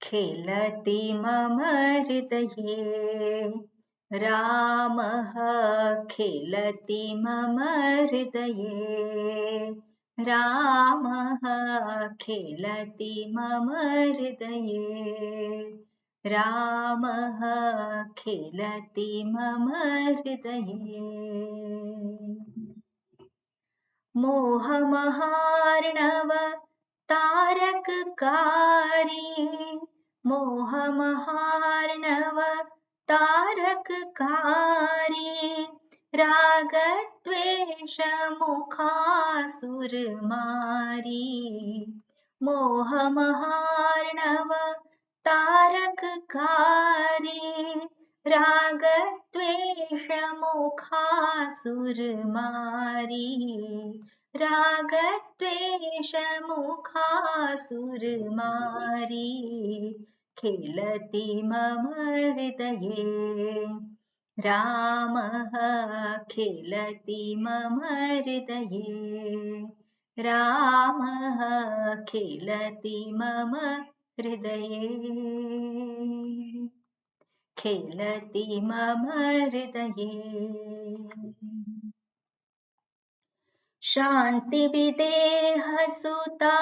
खेलति मम हृदये रामः खेलति मम हृदये रामः खेलति मम हृदये रामः खेलति मम हृदये मोहमहार्णव तारककारी मोहमहार्णव तारककारी रागद्वेषमुखासुरमारी मोहमहार्णव तारककारी रागद्वेषमुखासुरमारी रागद्वेषमुखासुरमारी खेलति मम हृदये रामः खेलति मम हृदये रामः खेलति मम हृदये खेलति मम हृदये शान्तिविदेहसुता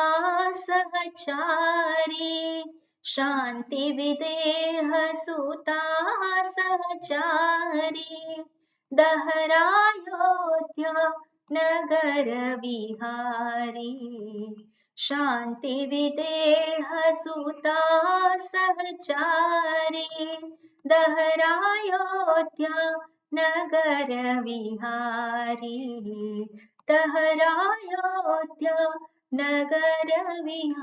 सहचारी शान्तिविदेहसुता सहचारी दहरायोध्या नगरविहारी शान्तिविदेहसुता सहचारी दहरायोध्या नगरविहारी दहरायोध्या नगरविहारी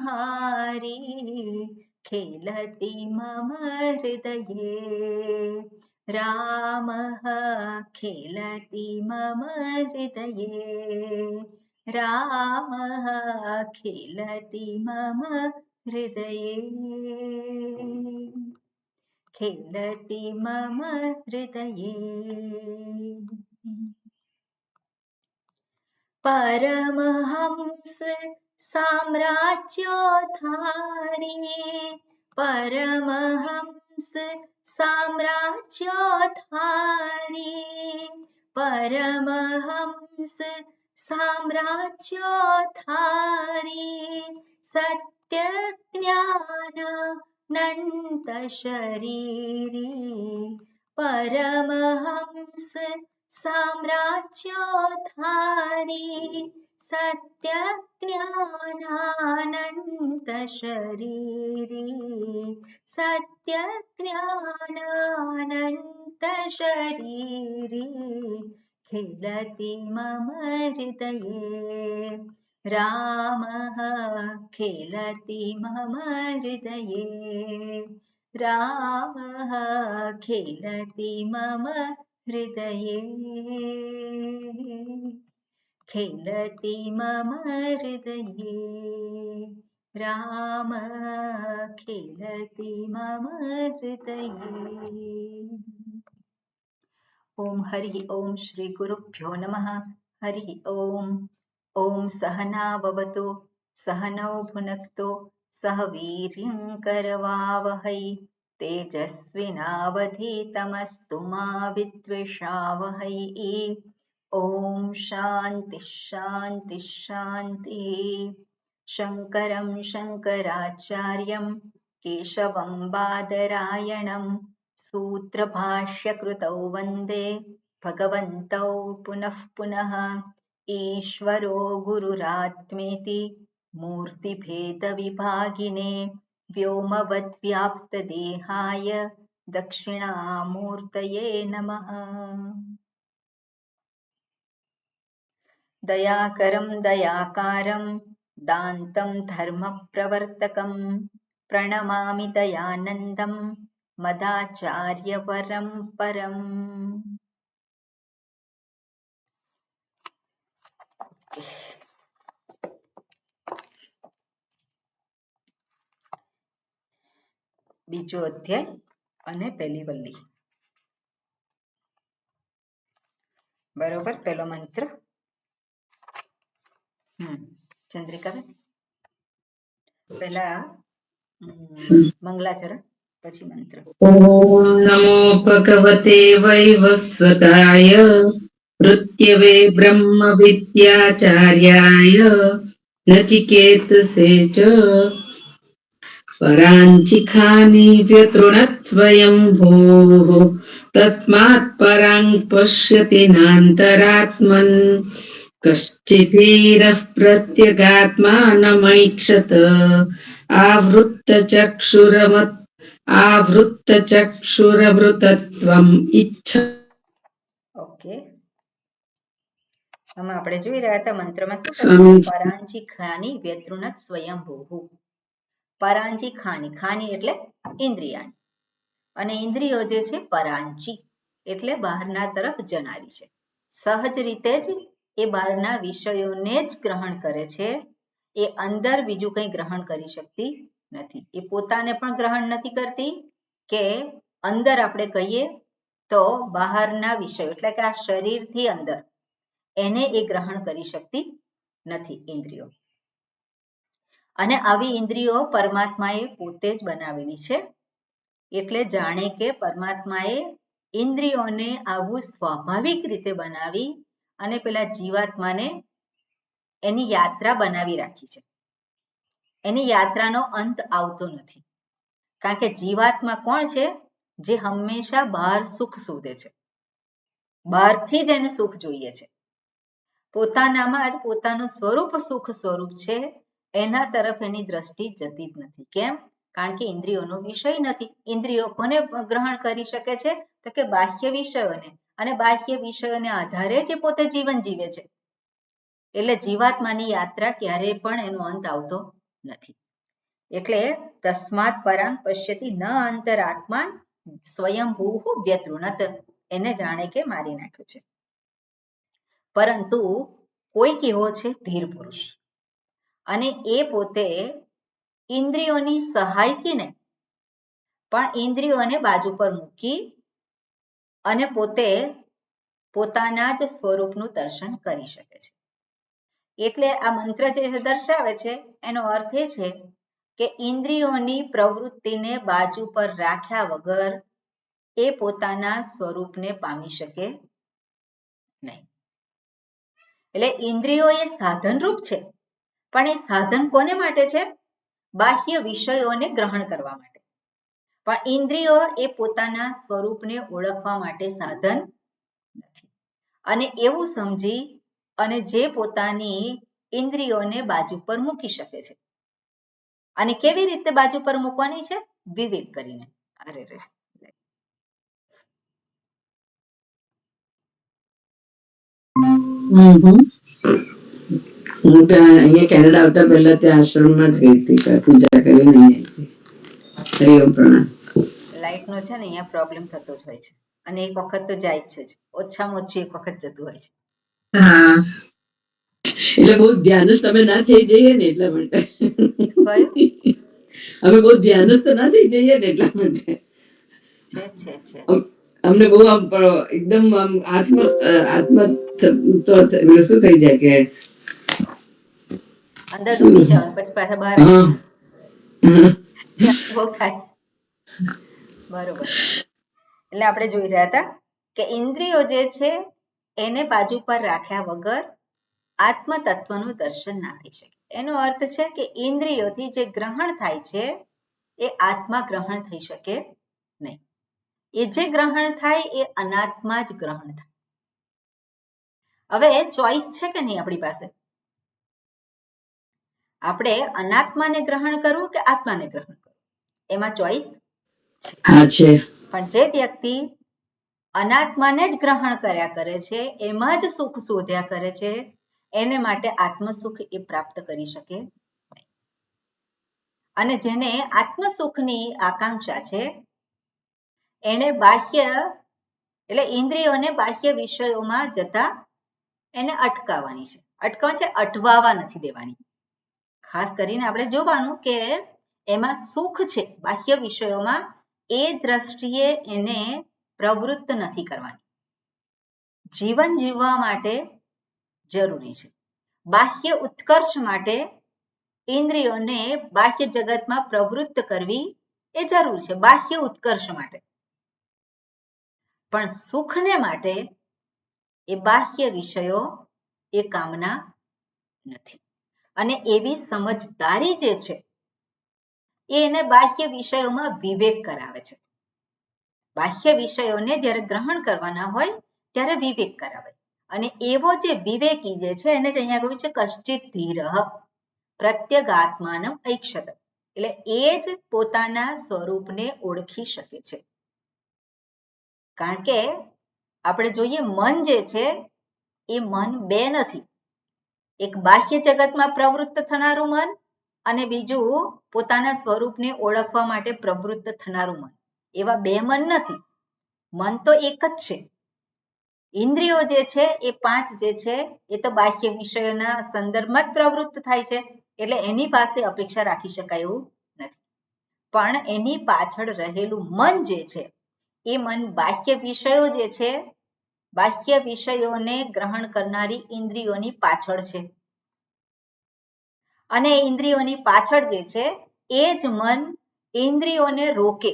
खेलति मम हृदये रामः खेलति मम हृदये रामः खेलति मम हृदये खेलति मम हृदये परमहंस साम्राज्योद्धारी परमहंस साम्राज्योद्धारी परमहंस साम्राज्योद्धारी सत्यज्ञानानन्तशरीरी परमहंस साम्राज्योद्धारी सत्यज्ञानानन्तशरीरी सत्यज्ञानानन्तशरीरी खेलति मम हृदये रामः खेलति मम हृदये रामः खेलति मम हृदये खेलति मम हृदये रामः खेलति मम हृदये ओम हरि ओम श्री गुरुभ्यो नमः हरि ओम ओम सहना भवतु सहनौ भुनक्तु सह वीर्यं करवावहै तेजस्विनावधीतमस्तु मा विद्विषावहै ओम शांति शांति शांति शंकरं शंकराचार्यं केशवं बादरायणं सूत्रभाष्यकृतौ वन्दे भगवन्तौ पुनः पुनः ईश्वरो गुरुरात्मेति मूर्तिभेदविभागिने व्योमवद्व्याप्तदेहाय दक्षिणामूर्तये नमः दयाकरं दयाकारं दान्तं धर्मप्रवर्तकं प्रणमामि दयानन्दं मदाचार्यवरं परम् બીજો અધ્યાય અને પહેલી વલ્લી બરોબર પહેલો મંત્ર ચંદ્રિકા પહેલા મંગલાચરણ પછી મંત્ર. ઓમ નમો ભગવતે વૈવસ્વતાય મૃત્યવે બ્રહ્મ વિદ્યાચાર્યાય નચિકેતસે ચ પરાંચિખાની વ્યતૃણત સ્વયંભૂઃ તસ્માत् પરાં પશ્યતિ નાંતરાત્મન કશ્ચિદીરઃ પ્રત્યગાત્માનમૈક્ષત આવૃત્તચક્ષુરમૃતત્વમ ઈચ્છ. ઓકે, આમાં આપણે જોઈ રહ્યા હતા મંત્રમાં શું કહ્યું? પરાંચી ખાની વ્યતૃણત સ્વયંભૂઃ. પરાંચી ખાની, ખાની એટલે ઇન્દ્રિયાણી, અને ઇન્દ્રિયો જે છે પરાંચી એટલે બહારના તરફ જનારી છે. સહજ રીતે જ એ બહારના વિષયોને જ ગ્રહણ કરે છે. એ અંદર બીજું કંઈ ગ્રહણ કરી શકતી નથી. એ પોતાને પણ ગ્રહણ નથી કરતી કે અંદર આપણે કહીએ તો બહારના વિષયો એટલે કે આ શરીરથી અંદર એને એ ગ્રહણ કરી શકતી નથી ઇન્દ્રિયો. અને આવી ઇન્દ્રિયો પરમાત્માએ પોતે જ બનાવેલી છે. એટલે જાણે કે પરમાત્માએ ઇન્દ્રિયોને આવું સ્વાભાવિક રીતે બનાવી અને પેલા જીવાત્માને એની યાત્રા બનાવી રાખી છે. એની યાત્રાનો અંત આવતો નથી. કારણ કે જીવાત્મા કોણ છે? જે હંમેશા બહાર સુખ શોધે છે, બહારથી જ એને સુખ જોઈએ છે. પોતાનામાં જ પોતાનું સ્વરૂપ સુખ સ્વરૂપ છે, એના તરફ એની દ્રષ્ટિ જતી જ નથી. કેમ? કારણ કે ઇન્દ્રિયોનો વિષય નથી. ઇન્દ્રિયો કોને ગ્રહણ કરી શકે છે? તો કે બાહ્ય વિષયોને, અને બાહ્ય વિષયોને આધારે જ પોતે જીવન જીવે છે. એટલે જીવાત્માની યાત્રા ક્યારેય પણ એનો અંત આવતો નથી. એટલે તસ્માત પરાં પશ્યતિ ન અંતરાત્મા સ્વયંભૂઃ વ્યતૃણત, એને જાણે કે મારી નાખ્યો છે. પરંતુ કોઈક એવો છે ધીર પુરુષ, અને એ પોતે ઇન્દ્રિયોની સહાયથી નહીં પણ ઇન્દ્રિયોને બાજુ પર મૂકી અને પોતે પોતાના જ સ્વરૂપનું દર્શન કરી શકે છે. એટલે આ મંત્ર જે દર્શાવે છે એનો અર્થ એ છે કે ઇન્દ્રિયોની પ્રવૃત્તિને બાજુ પર રાખ્યા વગર એ પોતાના સ્વરૂપને પામી શકે નહીં. એટલે ઇન્દ્રિયો એ સાધનરૂપ છે, પણ એ સાધન કોને માટે છે? બાહ્ય વિષયોને ગ્રહણ કરવા માટે. પણ ઇન્દ્રિયો એ પોતાના સ્વરૂપને ઓળખવા માટે સાધન નથી. અને એવું સમજી અને જે પોતાની ઇન્દ્રિયોને બાજુ પર મૂકી શકે છે. અને કેવી રીતે બાજુ પર મૂકવાની છે? વિવેક કરીને. અરે રે, હું ત્યાં અહીંયા કેનેડા આવતા પહેલા ત્યાં આશ્રમમાં જ ગઈ હતી, પૂજા કરીને અહીંયા આવી. હરિઓમ પ્રણામ. લાઈટનો છે ને અહીંયા પ્રોબ્લેમ થતો જ હોય છે, અને એક વખત તો જાય જ છે, ઓછામાં ઓછું એક વખત જતું હોય છે. હા, એટલે બહુ ધ્યાન જ તમે ના થઈ જઈએ ને એટલા માટે. અમે બહુ ધ્યાન જ તો ના થઈ જઈએ ને એટલા માટે. અમને બહુ આમ એકદમ આમ આત્મ તો શું થઈ જાય કે અંદર ડૂબી જાવ પછી પાછા બહાર બહુ થાય. બરોબર. એટલે આપણે જોઈ રહ્યા હતા કે ઇન્દ્રિયો જે છે એને બાજુ પર રાખ્યા વગર આત્મ તત્વનું દર્શન ના થઈ શકે. એનો અર્થ છે કે ઇન્દ્રિયોથી જે ગ્રહણ થાય છે એ આત્મા ગ્રહણ થઈ શકે નહીં. એ જે ગ્રહણ થાય એ અનાત્મા જ ગ્રહણ થાય. હવે ચોઈસ છે કે નહીં આપણી પાસે? આપણે અનાત્માને ગ્રહણ કરવું કે આત્માને ગ્રહણ કરવું, એમાં ચોઈસ છે. પણ જે વ્યક્તિ અનાત્માને જ ગ્રહણ કર્યા કરે છે, એમાં જ સુખ શોધ્યા કરે છે, એને માટે આત્મસુખ એ પ્રાપ્ત કરી શકે નહીં. અને જેને આત્મસુખની આકાંક્ષા છે એને બાહ્ય એટલે ઇન્દ્રિયોને બાહ્ય વિષયોમાં જતા એને અટકાવવાની છે. અટકાવવાની છે, અટવાવા નથી દેવાની. ખાસ કરીને આપણે જોવાનું કે એમાં સુખ છે બાહ્ય વિષયોમાં, એ દ્રષ્ટિએ એને પ્રવૃત્ત નથી કરવાની. જીવન જીવવા માટે જરૂરી છે, બાહ્ય ઉત્કર્ષ માટે ઇન્દ્રિયોને બાહ્ય જગતમાં પ્રવૃત્ત કરવી એ જરૂર છે બાહ્ય ઉત્કર્ષ માટે, પણ સુખને માટે એ બાહ્ય વિષયો એ કામના નથી. અને એવી સમજદારી જે છે એને બાહ્ય વિષયોમાં વિવેક કરાવે છે. બાહ્ય વિષયોને જ્યારે ગ્રહણ કરવાના હોય ત્યારે વિવેક કરાવે, અને એવો જે વિવેકી જે છે એને જ અહીંયા કહ્યું છે કશ્ચિત ધીરઃ પ્રત્યગાત્માનમ ઐક્ષત, એટલે એ જ પોતાના સ્વરૂપને ઓળખી શકે છે. કારણ કે આપણે જોઈએ મન જે છે એ મન બે નથી, એક બાહ્ય જગતમાં પ્રવૃત્ત થનારું મન અને બીજું પોતાના સ્વરૂપને ઓળખવા માટે પ્રવૃત્ત થનારું મન, એવા બે મન નથી. મન તો એક જ છે. ઇન્દ્રિયો જે છે એ પાંચ જે છે એ તો બાહ્ય વિષયોના સંદર્ભમાં જ પ્રવૃત્ત થાય છે, એટલે એની પાસે અપેક્ષા રાખી શકાય એવું નથી. પણ એની પાછળ રહેલું મન જે છે એ મન બાહ્ય વિષયો જે છે, બાહ્ય વિષયોને ગ્રહણ કરનારી ઇન્દ્રિયોની પાછળ છે, અને ઇન્દ્રિયોની પાછળ જે છે એ જ મન ઇન્દ્રિયોને રોકે,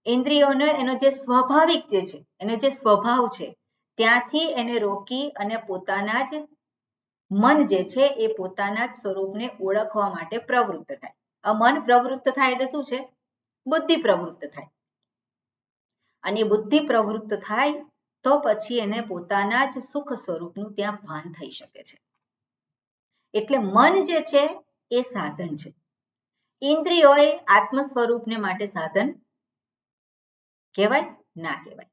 ઇન્દ્રિયોને એનો જે સ્વાભાવિક જે છે, એનો જે સ્વભાવ છે ત્યાંથી એને રોકી અને પોતાના જ મન જે છે એ પોતાના જ સ્વરૂપને ઓળખવા માટે પ્રવૃત્ત થાય. આ મન પ્રવૃત્ત થાય એટલે શું છે? બુદ્ધિ પ્રવૃત્ત થાય, અને બુદ્ધિ પ્રવૃત્ત થાય તો પછી એને પોતાના જ સુખ સ્વરૂપનું ત્યાં ભાન થઈ શકે છે. એટલે મન જે છે એ સાધન છે. ઇન્દ્રિયો એ આત્મ સ્વરૂપને માટે સાધન કહેવાય? ના કહેવાય.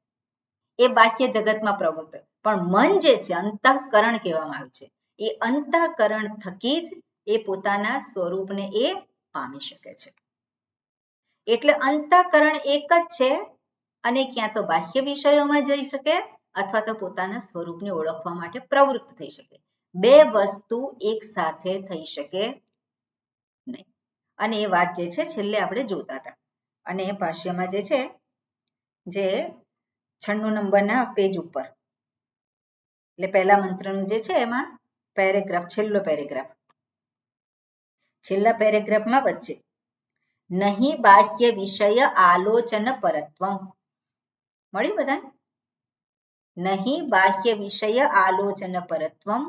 એ બાહ્ય જગતમાં પ્રવૃત્ત, પણ મન જે છે અંતઃકરણ કહેવામાં આવે છે, એ અંતઃકરણ થકી જ એ પોતાના સ્વરૂપને એ પામી શકે છે. એટલે અંતઃકરણ એક જ છે, અને ક્યાં તો બાહ્ય વિષયોમાં જઈ શકે અથવા તો પોતાના સ્વરૂપને ઓળખવા માટે પ્રવૃત્ત થઈ શકે. બે વસ્તુ એક સાથે થઈ શકે નહીં. અને એ વાત જે છે છેલ્લે આપણે જોતા હતા, અને ભાષ્યમાં જે છે જે 96 નંબરના પેજ ઉપર, એટલે પહેલા મંત્રનું જે છે એમાં પેરેગ્રાફ, છેલ્લા પેરેગ્રાફમાં વચ્ચે નહીં બાહ્ય વિષય આલોચન પરત્વમ, મળ્યું બધાને? નહીં બાહ્ય વિષય આલોચન પરત્વમ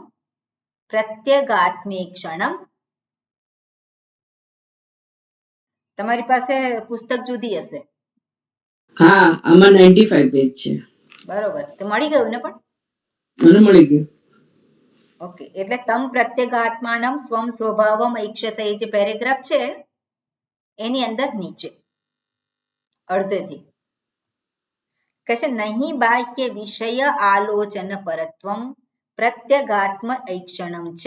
પ્રત્યગાત્મેક્ષણમ. તમારી પાસે પુસ્તક જુદી હશે. હા, આમાં 95 પેજ છે. બરોબર, તો મળી ગયું ને? પણ મને મળી ગયું. ઓકે, એટલે તમ પ્રત્યેગાત્માનમ સ્વમ સ્વભાવમ ઈક્ષતે, એ જે પેરેગ્રાફ છે એની અંદર નીચે અડધેથી કહે છે નહીં બાહ્ય વિષય આલોચન પરત્વમ પ્રત્યેગાત્મ ઐક્ષણમ ચ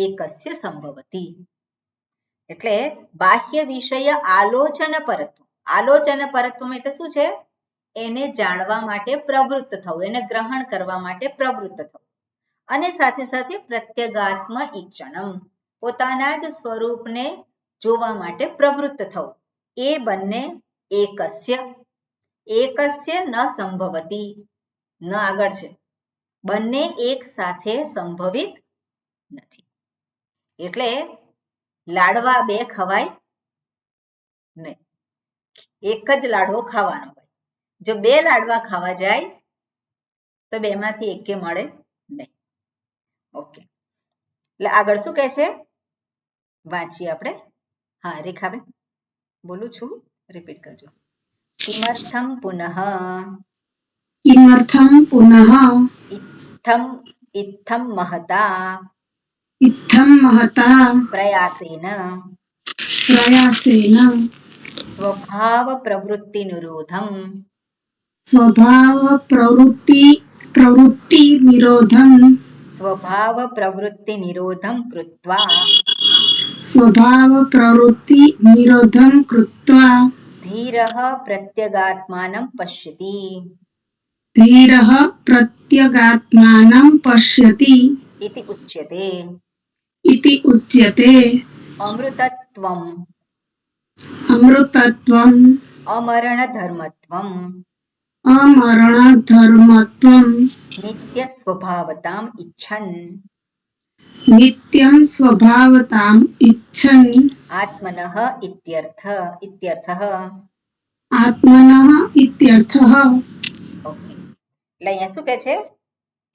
એકસ્ય સંભવતી. એટલે બાહ્ય વિષય આલોચન પરત્વ, આલોચન પરત્વ એટલે શું છે? એને જાણવા માટે પ્રવૃત્ત થવું, એને ગ્રહણ કરવા માટે પ્રવૃત્ત થવું, અને સાથે સાથે પ્રત્યેગાત્મ ઈક્ષણમ, પોતાના જ સ્વરૂપને જોવા માટે પ્રવૃત્ત થવું, એ બંને એકસ્ય ન સંભવતી, ન આગળ છે, બંને એક સાથે સંભવિત નથી. એટલે લાડવા બે ખવાય નહીં, એક જ લાડવો ખાવાનો હોય. જો બે લાડવા ખાવા જાય તો બેમાંથી એકે મળે નહીં. ઓકે, એટલે આગળ શું કહે છે વાંચીએ આપણે. હા રેખાબેન, બોલું છું, રિપીટ કરજો. કિમર્થમ પુનઃ ઇત્થમ મહતા પ્રયાસેન સ્વભાવ પ્રવૃત્તિ નિરોધમ કૃત્વા ધીરઃ પ્રત્યગાત્માनं પશ્યતિ इति उच्यते. अमृतत्वम् अमरणधर्मत्वम् અમરણધર્મત્વમ નિત્ય સ્વભાવતામ ઇચ્છન નિત્યમ સ્વભાવતામ ઇચ્છન આત્મનઃ ઇત્યર્થ ઇત્યર્થઃ. આત્મનઃ ઇત્યર્થઃ. ઓકે, એટલે અહીંયા શું કહે છે?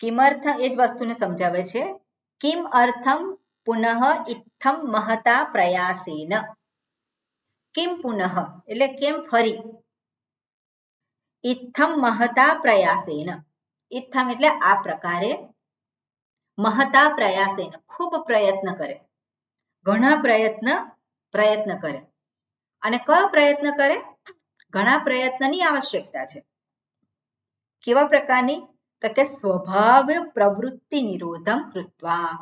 કિમર્થ એ જ વસ્તુને સમજાવે છે. કિમ અર્થમ પુનઃ ઇત્થમ મહતા પ્રયાસેન. કિમ પુનઃ એટલે કેમ ફરી, ઇત્થમ મહતા પ્રયાસેન, ઇત્થમ એટલે આ પ્રકારે, મહતા પ્રયાસેન ખૂબ પ્રયત્ન કરે, ઘણા પ્રયત્ન કરે. અને કયો પ્રયત્ન કરે? ઘણા પ્રયત્નની આવશ્યકતા છે. કેવા પ્રકારની? તો કે સ્વભાવ પ્રવૃત્તિ નિરોધમ કૃત્વા,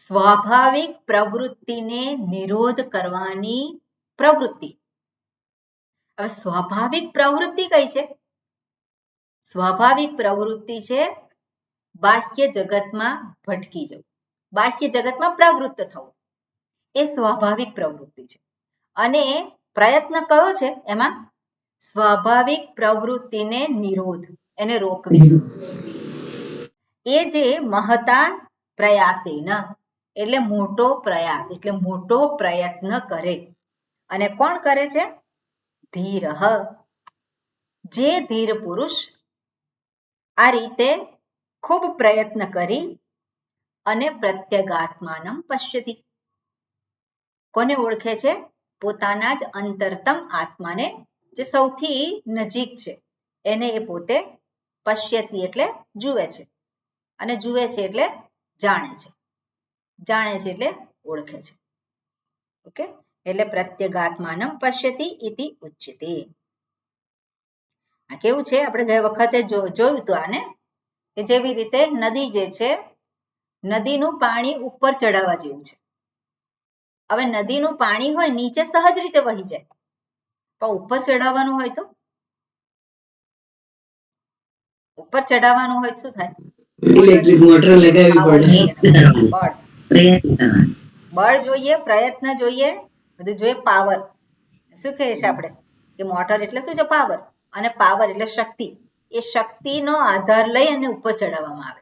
સ્વાભાવિક પ્રવૃત્તિને નિરોધ કરવાની પ્રવૃત્તિ. હવે સ્વાભાવિક પ્રવૃત્તિ કઈ છે? સ્વાભાવિક પ્રવૃત્તિ છે બાહ્ય જગતમાં ભટકી જવું, બાહ્ય જગતમાં પ્રવૃત્ત થવું, એ સ્વાભાવિક પ્રવૃત્તિ છે. અને પ્રયત્ન કયો છે? એમાં સ્વાભાવિક પ્રવૃત્તિને નિરોધ, એને રોકવી. એ જે મહતા પ્રયાસેન એટલે મોટો પ્રયાસ, એટલે મોટો પ્રયત્ન કરે. અને કોણ કરે છે? ધીર, જે ધીર પુરુષ આ રીતે ખૂબ પ્રયત્ન કરી અને પ્રત્યગાત્માનમ પશ્યતિ, કોને ઓળખે છે? પોતાના જ અંતરતમ આત્માને, જે સૌથી નજીક છે એને એ પોતે પશ્યતિ એટલે જુએ છે, અને જુએ છે એટલે જાણે છે, જાણે છે એટલે ઓળખે છે. ઓકે, એટલે પ્રત્યગાત્માનમ પશ્યતિ ઇતિ ઉચ્યતે. આ કેવું છે? આપણે ગયા વખતે જોયું હતું આને, કે જેવી રીતે નદી જે છે, નદીનું પાણી ઉપર ચડાવવા જેવું છે. હવે નદીનું પાણી હોય નીચે સહજ રીતે વહી જાય, પણ ઉપર ચડાવવાનું હોય તો, ઉપર ચડાવવાનું હોય શું થાય? ઇલેક્ટ્રિક મોટર લગાવવી પડે. બળ જોઈએ, પ્રયત્ન જોઈએ, બધું જોઈએ. પાવર શું કહે છે આપણે? કે મોટર એટલે શું છે? પાવર. અને પાવર એટલે શક્તિ. એ શક્તિનો આધાર લઈ અને ઉપર ચડાવવામાં આવે.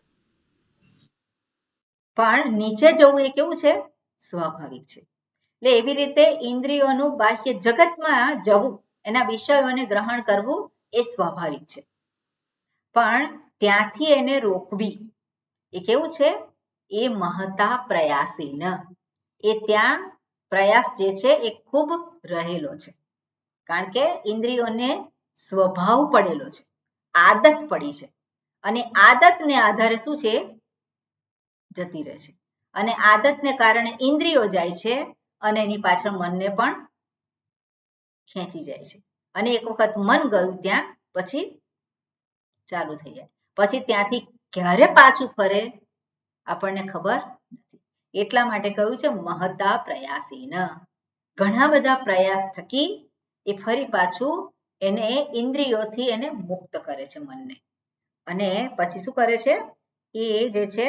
પણ નીચે જવું એ કેવું છે? સ્વાભાવિક છે. એટલે એવી રીતે ઇન્દ્રિયોનું બાહ્ય જગતમાં જવું, એના વિષયોને ગ્રહણ કરવું એ સ્વાભાવિક છે. પણ ત્યાંથી એને રોકવી એ કેવું છે? એ મહતા પ્રયાસીન, એ ત્યાં પ્રયાસ જે છે એ ખૂબ રહેલો છે. કારણ કે ઇન્દ્રિયોને સ્વભાવ પડેલો છે, આદત પડી છે, અને આદતને આધારે શું છે? જતી રહે છે. અને આદતને કારણે ઇન્દ્રિયો જાય છે, અને એની પાછળ મનને પણ ખેંચી જાય છે. અને એક વખત મન ગયું ત્યાં, પછી ચાલુ થઈ જાય. પછી ત્યાંથી ક્યારે પાછું ફરે આપણને ખબર નથી. એટલા માટે કહ્યું છે મહતા પ્રયાસીન. ઘણા બધા પ્રયાસ થકી એ ફરી પાછું એને ઇન્દ્રિયોથી એને મુક્ત કરે છે મનને. અને પછી શું કરે છે? એ જે છે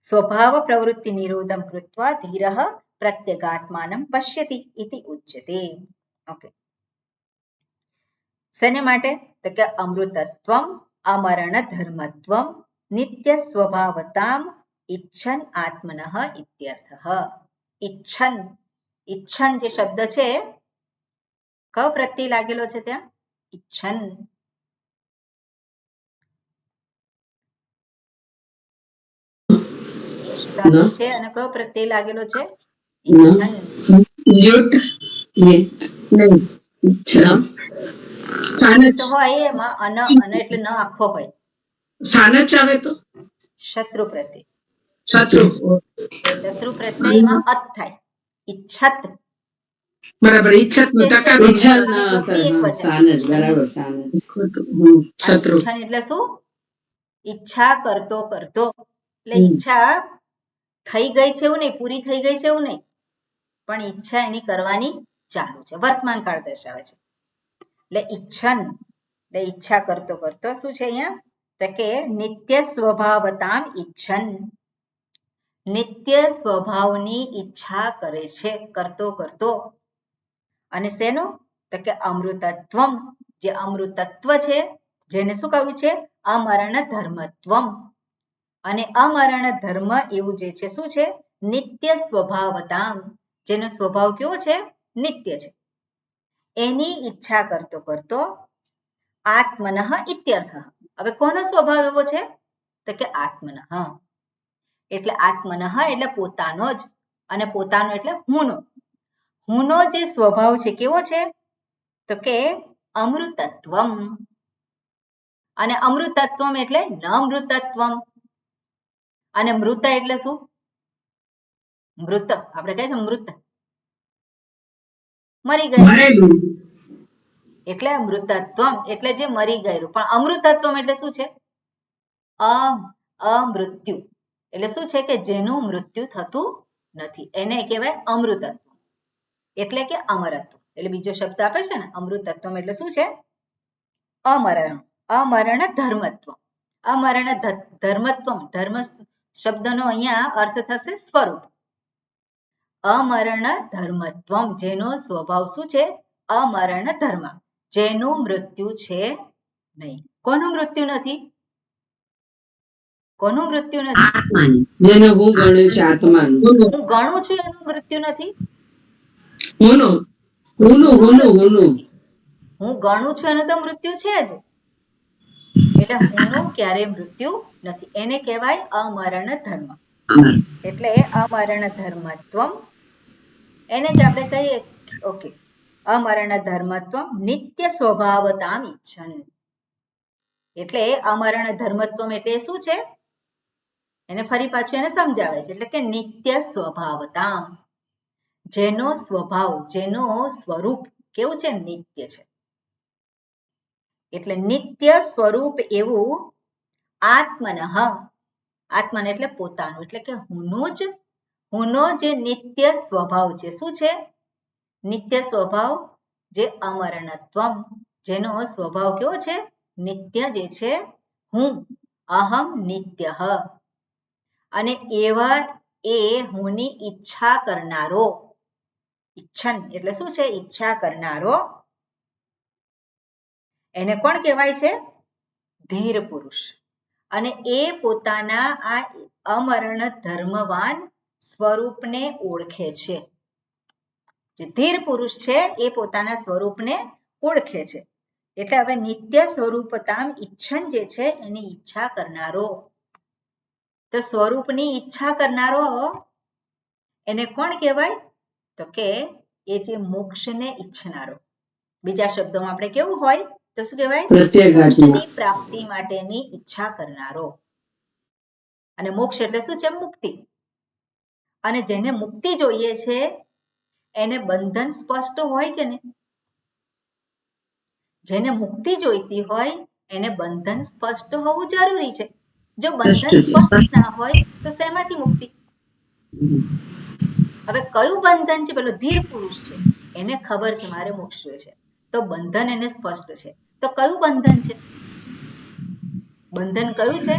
સ્વભાવ પ્રવૃત્તિ નિરોધમ કૃત્વા ધીરઃ પ્રત્યેગાત્માનમ પશ્યતિ ઇતિ ઉચ્યતે. ઓકે, શેને માટે? તો કે અમૃતત્વમ અમરણ ધર્મત્વમ નિત્ય સ્વભાવતામ ઇચ્છન આત્મનઃ ઇત્યર્થઃ. ઇચ્છન, ઇચ્છન જે શબ્દ છે કયો પ્રત્યય લાગેલો છે ત્યાં? ઇચ્છન. ધાતુ છે અને કયો પ્રત્યય લાગેલો છે? ઇચ્છન. તો હોય એમાં અન એટલે ન આખો હોય. સાનચ આવે તો શત્રુ પ્રત્યય, શત્રુ પ્રત્યયમાં અત થાય. ઈચ્છત, બરાબર. ઈચ્છત નો ટકા સાનજ, બરાબર સાનજ. શત્રુ એટલે શું? ઈચ્છા કરતો કરતો, એટલે ઈચ્છા થઈ ગઈ છે એવું નહીં, પૂરી થઈ ગઈ છે એવું નહીં, પણ ઈચ્છા એની કરવાની ચાલુ છે, વર્તમાન કાળ દર્શાવે છે. એટલે ઈચ્છન એટલે ઈચ્છા કરતો કરતો શું છે અહીંયા? તો કે નિત્ય સ્વભાવતામ ઈચ્છન, નિત્ય સ્વભાવની ઈચ્છા કરે છે કરતો કરતો. અને શેનું? તો કે અમૃતત્વમ, જે અમૃતત્વ છે, જેને શું કહ્યું છે? અમરણ ધર્મત્વમ. અને અમરણ ધર્મ એવું જે છે શું છે? નિત્ય સ્વભાવતામ, જેનો સ્વભાવ કેવો છે? નિત્ય છે. એની ઈચ્છા કરતો કરતો આત્મનઃ ઇત્યર્થ. હવે કોનો સ્વભાવ એવો છે? તો કે આત્મનઃ. એટલે આત્મનઃ એટલે પોતાનો જ, અને પોતાનો એટલે હુંનો. હુંનો જે સ્વભાવ છે કેવો છે? તો કે અમૃતત્વમ. અને અમૃતત્વમ એટલે ન મૃતત્વમ. અને મૃત એટલે શું? મૃત, આપણે કહીએ છીએ મૃત, મરી ગયેલું. એટલે મૃતત્વમ એટલે જે મરી ગયેલું. પણ અમૃતત્વમ એટલે શું છે? અમૃત્યુ. એટલે શું છે? કે જેનું મૃત્યુ થતું નથી, એને કહેવાય અમૃતત્વ. એટલે કે અમરત્વ. એટલે બીજો શબ્દ આપે છે ને અમૃતત્વમ એટલે શું છે? અમરણ. અમરણ ધર્મત્વ. અમરણ ધર્મત્વમ. ધર્મ શબ્દનો અહીંયા અર્થ થશે સ્વરૂપ. અમરણ ધર્મત્વમ, જેનો સ્વભાવ શું છે? અમરણ ધર્મ, જેનું મૃત્યુ છે નહીં. કોનું મૃત્યુ નથી? કોનું મૃત્યુ નથી? જેને હું ગણ્યું છે આત્માનું. હું ગણું છું એનું મૃત્યુ નથી. હુનું હું ગણું છું એનું તો મૃત્યુ છે જ. એટલે હુંનું ક્યારેય મૃત્યુ નથી, એને કહેવાય અમરણ ધર્મ. એટલે અમરણ ધર્મત્વમ, એને જ આપણે કહીએ ઓકે અમરણ ધર્મત્વમ નિત્ય સ્વભાવતામ ઈચ્છન. એટલે અમરણ ધર્મત્વમ એટલે શું છે? એને ફરી પાછું એને સમજાવે છે. એટલે કે નિત્ય સ્વભાવતામ, જેનો સ્વભાવ, જેનો સ્વરૂપ કેવું છે? નિત્ય છે. એટલે નિત્ય સ્વરૂપ એવું આત્મનઃ. આત્મન એટલે પોતાનું, એટલે કે હુંનો જે નિત્ય સ્વભાવ છે. શું છે? નિત્ય સ્વભાવ જે અમરણત્વમ, જેનો સ્વભાવ કેવો છે? નિત્ય જે છે હું, અહમ નિત્યઃ. અને એવા એ હુંની ઈચ્છા કરનારો. ઈચ્છન એટલે શું છે? ઈચ્છા કરનારો. એને કોણ કહેવાય છે? ધીર પુરુષ. અને એ પોતાના આ અમરણ ધર્મવાન સ્વરૂપને ઓળખે છે. જે ધીર પુરુષ છે એ પોતાના સ્વરૂપને ઓળખે છે. એટલે હવે નિત્ય સ્વરૂપતામ ઈચ્છન જે છે એની ઈચ્છા કરનારો. તો સ્વરૂપની ઈચ્છા કરનારો એને કોણ કહેવાય? તો કે એ જે મોક્ષને ઈચ્છનારો. બીજા શબ્દોમાં આપણે કેવું હોય તો શું કહેવાય? મોક્ષની પ્રાપ્તિ માટેની ઈચ્છા કરનારો. અને મોક્ષ એટલે શું છે? મુક્તિ. અને જેને મુક્તિ જોઈએ છે એને બંધન સ્પષ્ટ હોય કે નહીં? જેને મુક્તિ જોઈતી હોય એને બંધન સ્પષ્ટ હોવું જરૂરી છે. જો બંધન સ્પષ્ટ ના હોય તો શેમાંથી મુક્તિ? હવે કયું બંધન છે? પેલો ધીર પુરુષ છે, એને ખબર છે મારે મોક્ષ છે, તો બંધન એને સ્પષ્ટ છે. તો કયું બંધન છે? બંધન કયું છે?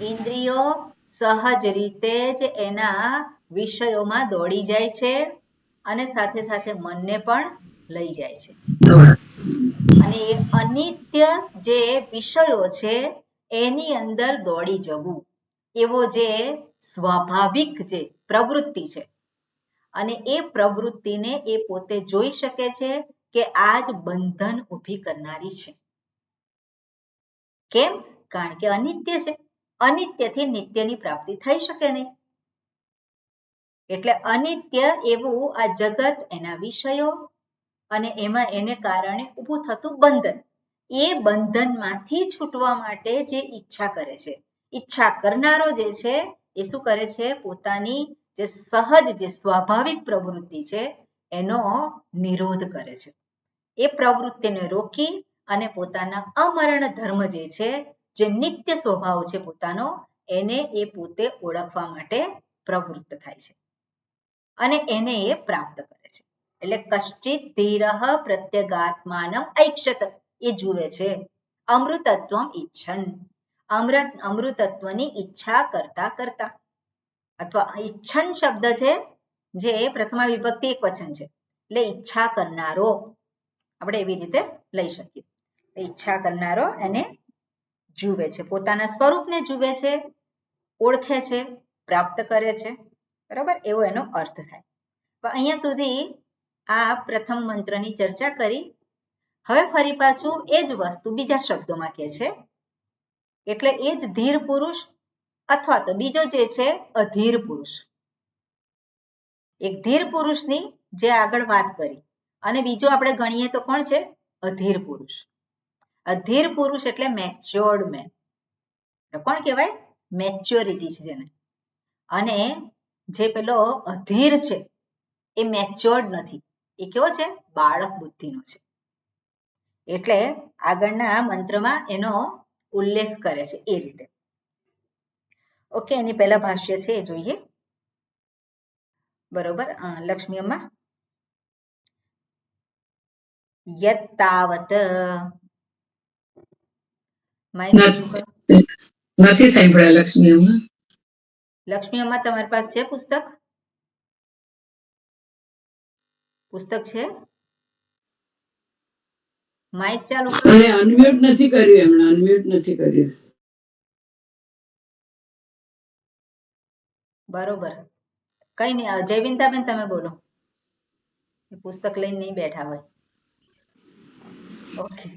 ઇન્દ્રિયો સહજ રીતે જ એના વિષયોમાં દોડી જાય છે અને સાથે સાથે મનને પણ લઈ જાય છે. અને એ અનિત્ય જે વિષયો છે એની અંદર દોડી જવું, એવો જે સ્વાભાવિક જે પ્રવૃત્તિ છે, અને એ પ્રવૃત્તિને એ પોતે જોઈ શકે છે કે આ જ બંધન ઊભી કરનારી છે. કેમ? કારણ કે અનિત્ય છે. અનિત્યથી નિત્યની પ્રાપ્તિ થઈ શકે નહીં. એટલે અનિત્ય એવું આ જગત, એના વિષયો અને એમાં એને કારણે ઊભું થતું બંધન, એ બંધનમાંથી છૂટવા માટે જે ઈચ્છા કરે છે, ઈચ્છા કરનારો જે છે એ શું કરે છે? પોતાની જે સહજ જે સ્વાભાવિક પ્રવૃત્તિ છે એનો નિરોધ કરે છે. એ પ્રવૃત્તિને રોકી અને પોતાના અમરણ ધર્મ જે છે, જે નિત્ય સ્વભાવ છે પોતાનો, એને એ પોતે ઓળખવા માટે પ્રવૃત્ત થાય છે અને એને એ પ્રાપ્ત કરે છે. એટલે કશ્ચિત ધીરઃ પ્રત્યગાત્માનમ ઐક્ષત, એ જુએ છે. અમૃતત્વમ ઈચ્છન, અમૃતત્વની ઈચ્છા કરતા કરતા. અથવા ઈચ્છન શબ્દ છે જે પ્રથમા વિભક્તિ એક વચન છે, એટલે ઈચ્છા કરનારો આપણે એવી રીતે લઈ શકીએ. ઈચ્છા કરનારો એને જુએ છે, પોતાના સ્વરૂપને જુએ છે, ઓળખે છે, પ્રાપ્ત કરે છે. બરાબર, એવો એનો અર્થ થાય. તો અહીંયા સુધી આ પ્રથમ મંત્રની ચર્ચા કરી. હવે ફરી પાછું એ જ વસ્તુ બીજા શબ્દોમાં કહે છે, એટલે એ જ ધીર પુરુષ અથવા તો બીજો જે છે અધીર પુરુષ. એક ધીર પુરુષની જે આગળ વાત કરી અને બીજો આપણે ગણીએ તો કોણ છે? અધીર પુરુષ. અધીર પુરુષ એટલે મેચ્યોર્ડ મેન. કોણ કહેવાય? મેચ્યોરિટી છે જેને. અને જે પેલો અધીર છે એ મેચ્યોર્ડ નથી, એ કેવો છે? બાળક બુદ્ધિનો છે. એટલે આગળના મંત્રમાં એનો ઉલ્લેખ કરે છે એ રીતે. ઓકે, એની પહેલા ભાષ્ય છે એ જોઈએ. બરોબર, લક્ષ્મી અમ્મા. યત્તાવત નથી સાંભળ્યા લક્ષ્મી અમ્મા. લક્ષ્મી અમ્મા તમારી પાસે છે પુસ્તક? પુસ્તક છે? માઇક ચાલુ કરો. અને અનમ્યુટ નથી કર્યું, એમણે અનમ્યુટ નથી કર્યું. બરોબર, કઈ નહીં. જયવિંતાબેન તમે બોલો, પુસ્તક લઈને નહીં બેઠા હોય. ઓકે.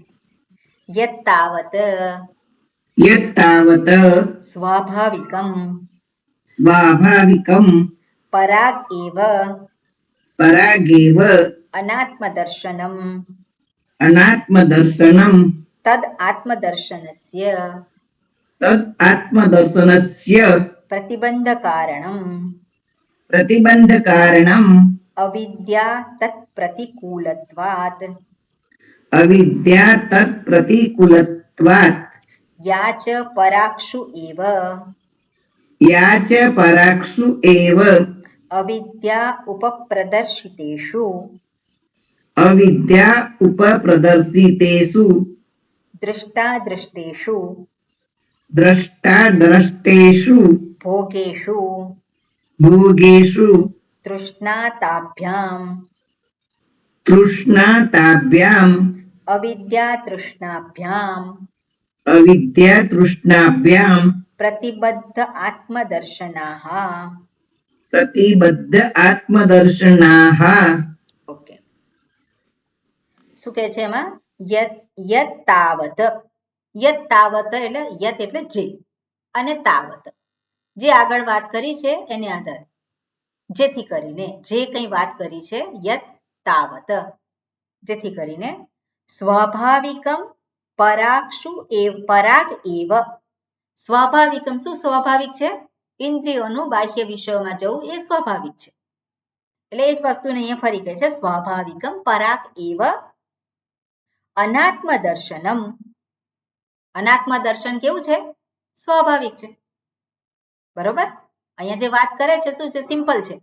યત્તાવત યત્તાવત સ્વાભાવિકમ સ્વાભાવિકમ પરાગ એવ પરાગેવ અનાત્મદર્શનમ અનાત્મદર્શનમ તદ આત્મદર્શનસ્ય તદ આત્મદર્શનસ્ય પ્રતિબંધકારણમ પ્રતિબંધકારણમ અવિદ્યા તત્ પ્રતિકૂલત્વાત અવિદ્યા તત્ પ્રતિકૂલત્વાત યા ચ પરાક્ષુ એવ યા ચ પરાક્ષુ એવ અવિદ્યા ઉપપ્રદર્શિતેષુ અવિદ્યા ઉપપ્રદર્શિતેષુ દૃષ્ટાદૃષ્ટેષુ દ્રષ્ટાદ્રષ્ટેષુ ભોગેષુ ભોગેષુ તૃષ્ણાતાભ્યામ તૃષ્ણાતાભ્યામ અવિદ્યા તૃષ્ણાભ્યામ અવિદ્યા તૃષ્ણાભ્યામ પ્રતિબદ્ધ આત્મદર્શનાઃ. પ્રતિબદ્ધ આત્મદર્શનાઃ. ઓકે, શું કહે છે એમાં? યત તાવત. યત તાવત એટલે યત એટલે જે, અને તાવત જે આગળ વાત કરી છે એને આધારે, જેથી કરીને જે કંઈ વાત કરી છે યત તાવત, જેથી કરીને સ્વાભાવિકમ પરાક્ષુ પરાગ એવ. સ્વાભાવિકમ શું સ્વાભાવિક છે? ઇન્દ્રિયોનું બાહ્ય વિષયોમાં જવું એ સ્વાભાવિક છે. એટલે એ જ વસ્તુને અહીંયા ફરી કહે છે સ્વાભાવિકમ પરાગ એવ અનાત્મ દર્શનમ. અનાત્મ દર્શન કેવું છે? સ્વાભાવિક છે. બરોબર, અહીંયા જે વાત કરે છે શું છે? સિમ્પલ છે.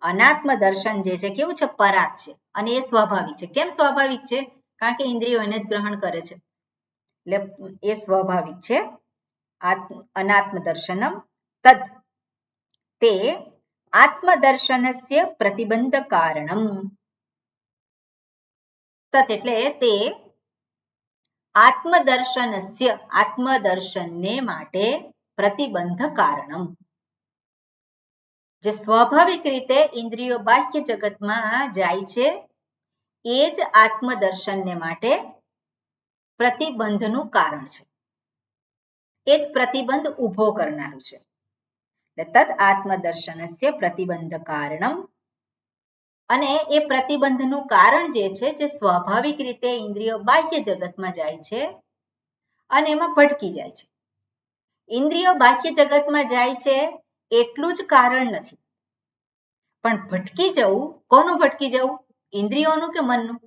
અનાત્મ દર્શન જે છે કેવું છે? પરાગ છે, અને એ સ્વાભાવિક છે. કેમ સ્વાભાવિક છે? કારણ કે ઇન્દ્રિયો એને જ ગ્રહણ કરે છે, એટલે એ સ્વાભાવિક છે. અનાત્મ દર્શનમ તદ તે આત્મદર્શનસ્ય પ્રતિબંધ કારણમ. તત એટલે તે આત્મદર્શનસ્ય આત્મદર્શનને માટે પ્રતિબંધ કારણમ, જે સ્વાભાવિક રીતે ઇન્દ્રિયો બાહ્ય જગતમાં જાય છે એ જ આત્મદર્શનને માટે પ્રતિબંધનું કારણ છે, એ જ પ્રતિબંધ ઊભો કરનારું છે. તદ આત્મદર્શનસ્ય પ્રતિબંધ કારણમ. અને એ પ્રતિબંધનું કારણ જે છે, જે સ્વાભાવિક રીતે ઇન્દ્રિયો બાહ્ય જગતમાં જાય છે અને એમાં ભટકી જાય છે. ઇન્દ્રિયો બાહ્ય જગતમાં જાય છે એટલું જ કારણ નથી, પણ ભટકી જવું, કોનું ભટકી જવું? ઇન્દ્રિયોનું કે મનનું?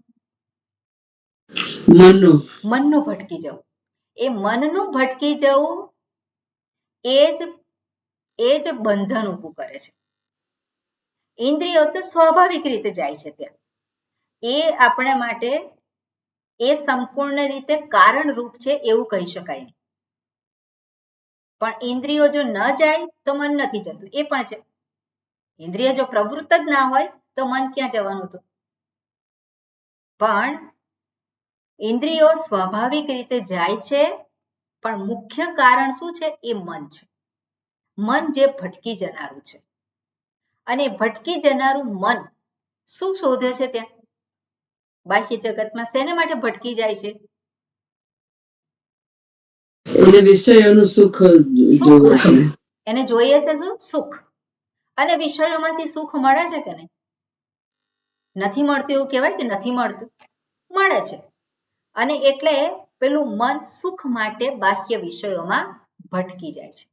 મનનું ભટકી જવું. એ મનનું ભટકી જવું એ જ બંધન ઊભું કરે છે. ઇન્દ્રિયો તો સ્વાભાવિક રીતે જાય છે ત્યાં, એ આપણા માટે એ સંપૂર્ણ રીતે કારણરૂપ છે એવું કહી શકાય નહીં. પણ ઇન્દ્રિયો જો ન જાય તો મન નથી જતું, એ પણ છે. ઇન્દ્રિય જો પ્રવૃત્ત જ ના હોય તો મન ક્યાં જવાનું હતું? પણ ઇન્દ્રિયો સ્વાભાવિક રીતે જાય છે, પણ મુખ્ય કારણ શું છે? એ મન છે. મન જે ભટકી જનારું છે. અને ભટકી જનારું મન શું શોધે છે ત્યાં? બાહ્ય જગતમાં શેને માટે ભટકી જાય છે? એને વિષયોનું સુખ જોવે છે. એને જોઈએ છે શું? સુખ. અને વિષયોમાંથી સુખ મળે છે કે નહીં? નથી મળતું એવું કહેવાય કે નથી મળતું? મળે છે. અને એટલે પેલું મન સુખ માટે બાહ્ય વિષયોમાં ભટકી જાય છે.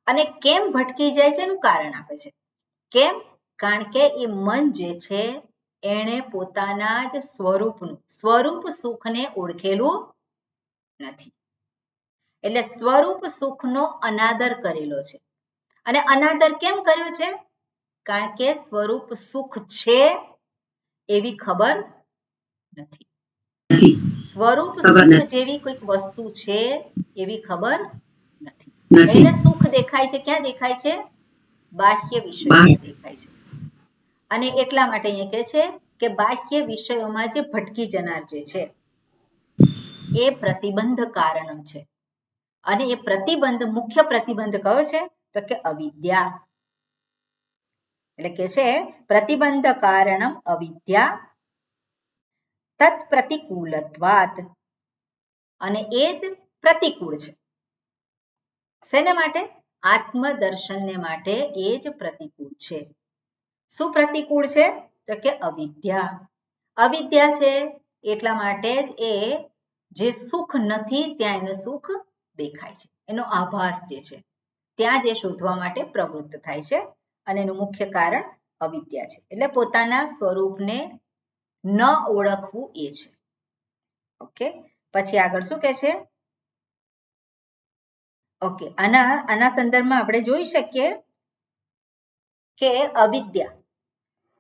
અને કેમ ભટકી જાય છે એનું કારણ આપે છે. કેમ? કારણ કે એ મન જે છે એણે પોતાના જ સ્વરૂપ સુખને ઓળખેલું નથી. એટલે સ્વરૂપ સુખનો અનાદર કરેલો છે. અને અનાદર કેમ કર્યો છે? કારણ કે સ્વરૂપ સુખ છે એવી ખબર નથી. સ્વરૂપ સુખ જેવી કોઈક વસ્તુ છે એવી ખબર નથી. એને સુખ દેખાય છે ક્યાં દેખાય છે? બાહ્ય વિષયોમાં દેખાય છે. અને એટલા માટે અહીંયા કહે છે કે બાહ્ય વિષયોમાં જે ભટકી જનાર જે છે એ પ્રતિબંધ કારણમ છે. અને એ મુખ્ય પ્રતિબંધ કયો છે? તો કે અવિદ્યા. એટલે કે છે પ્રતિબંધ કારણમ અવિદ્યા તત્ પ્રતિકૂલત્વાત. અને એ જ પ્રતિકૂળ છે. શેને માટે? આત્મદર્શનને માટે એ જ પ્રતિકૂળ છે. શું પ્રતિકૂળ છે? તો કે અવિદ્યા. અવિદ્યા છે એટલા માટે જ એ જે સુખ નથી ત્યાં એને સુખ દેખાય છે. એનો આભાસ જે છે ત્યાં જે શોધવા માટે પ્રવૃત્ત થાય છે. અને એનું મુખ્ય કારણ અવિદ્યા છે. એટલે પોતાના સ્વરૂપને ન ઓળખવું એ છે. ઓકે, પછી આગળ શું કહે છે? ઓકે, આના સંદર્ભમાં આપણે જોઈ શકીએ કે અવિદ્યા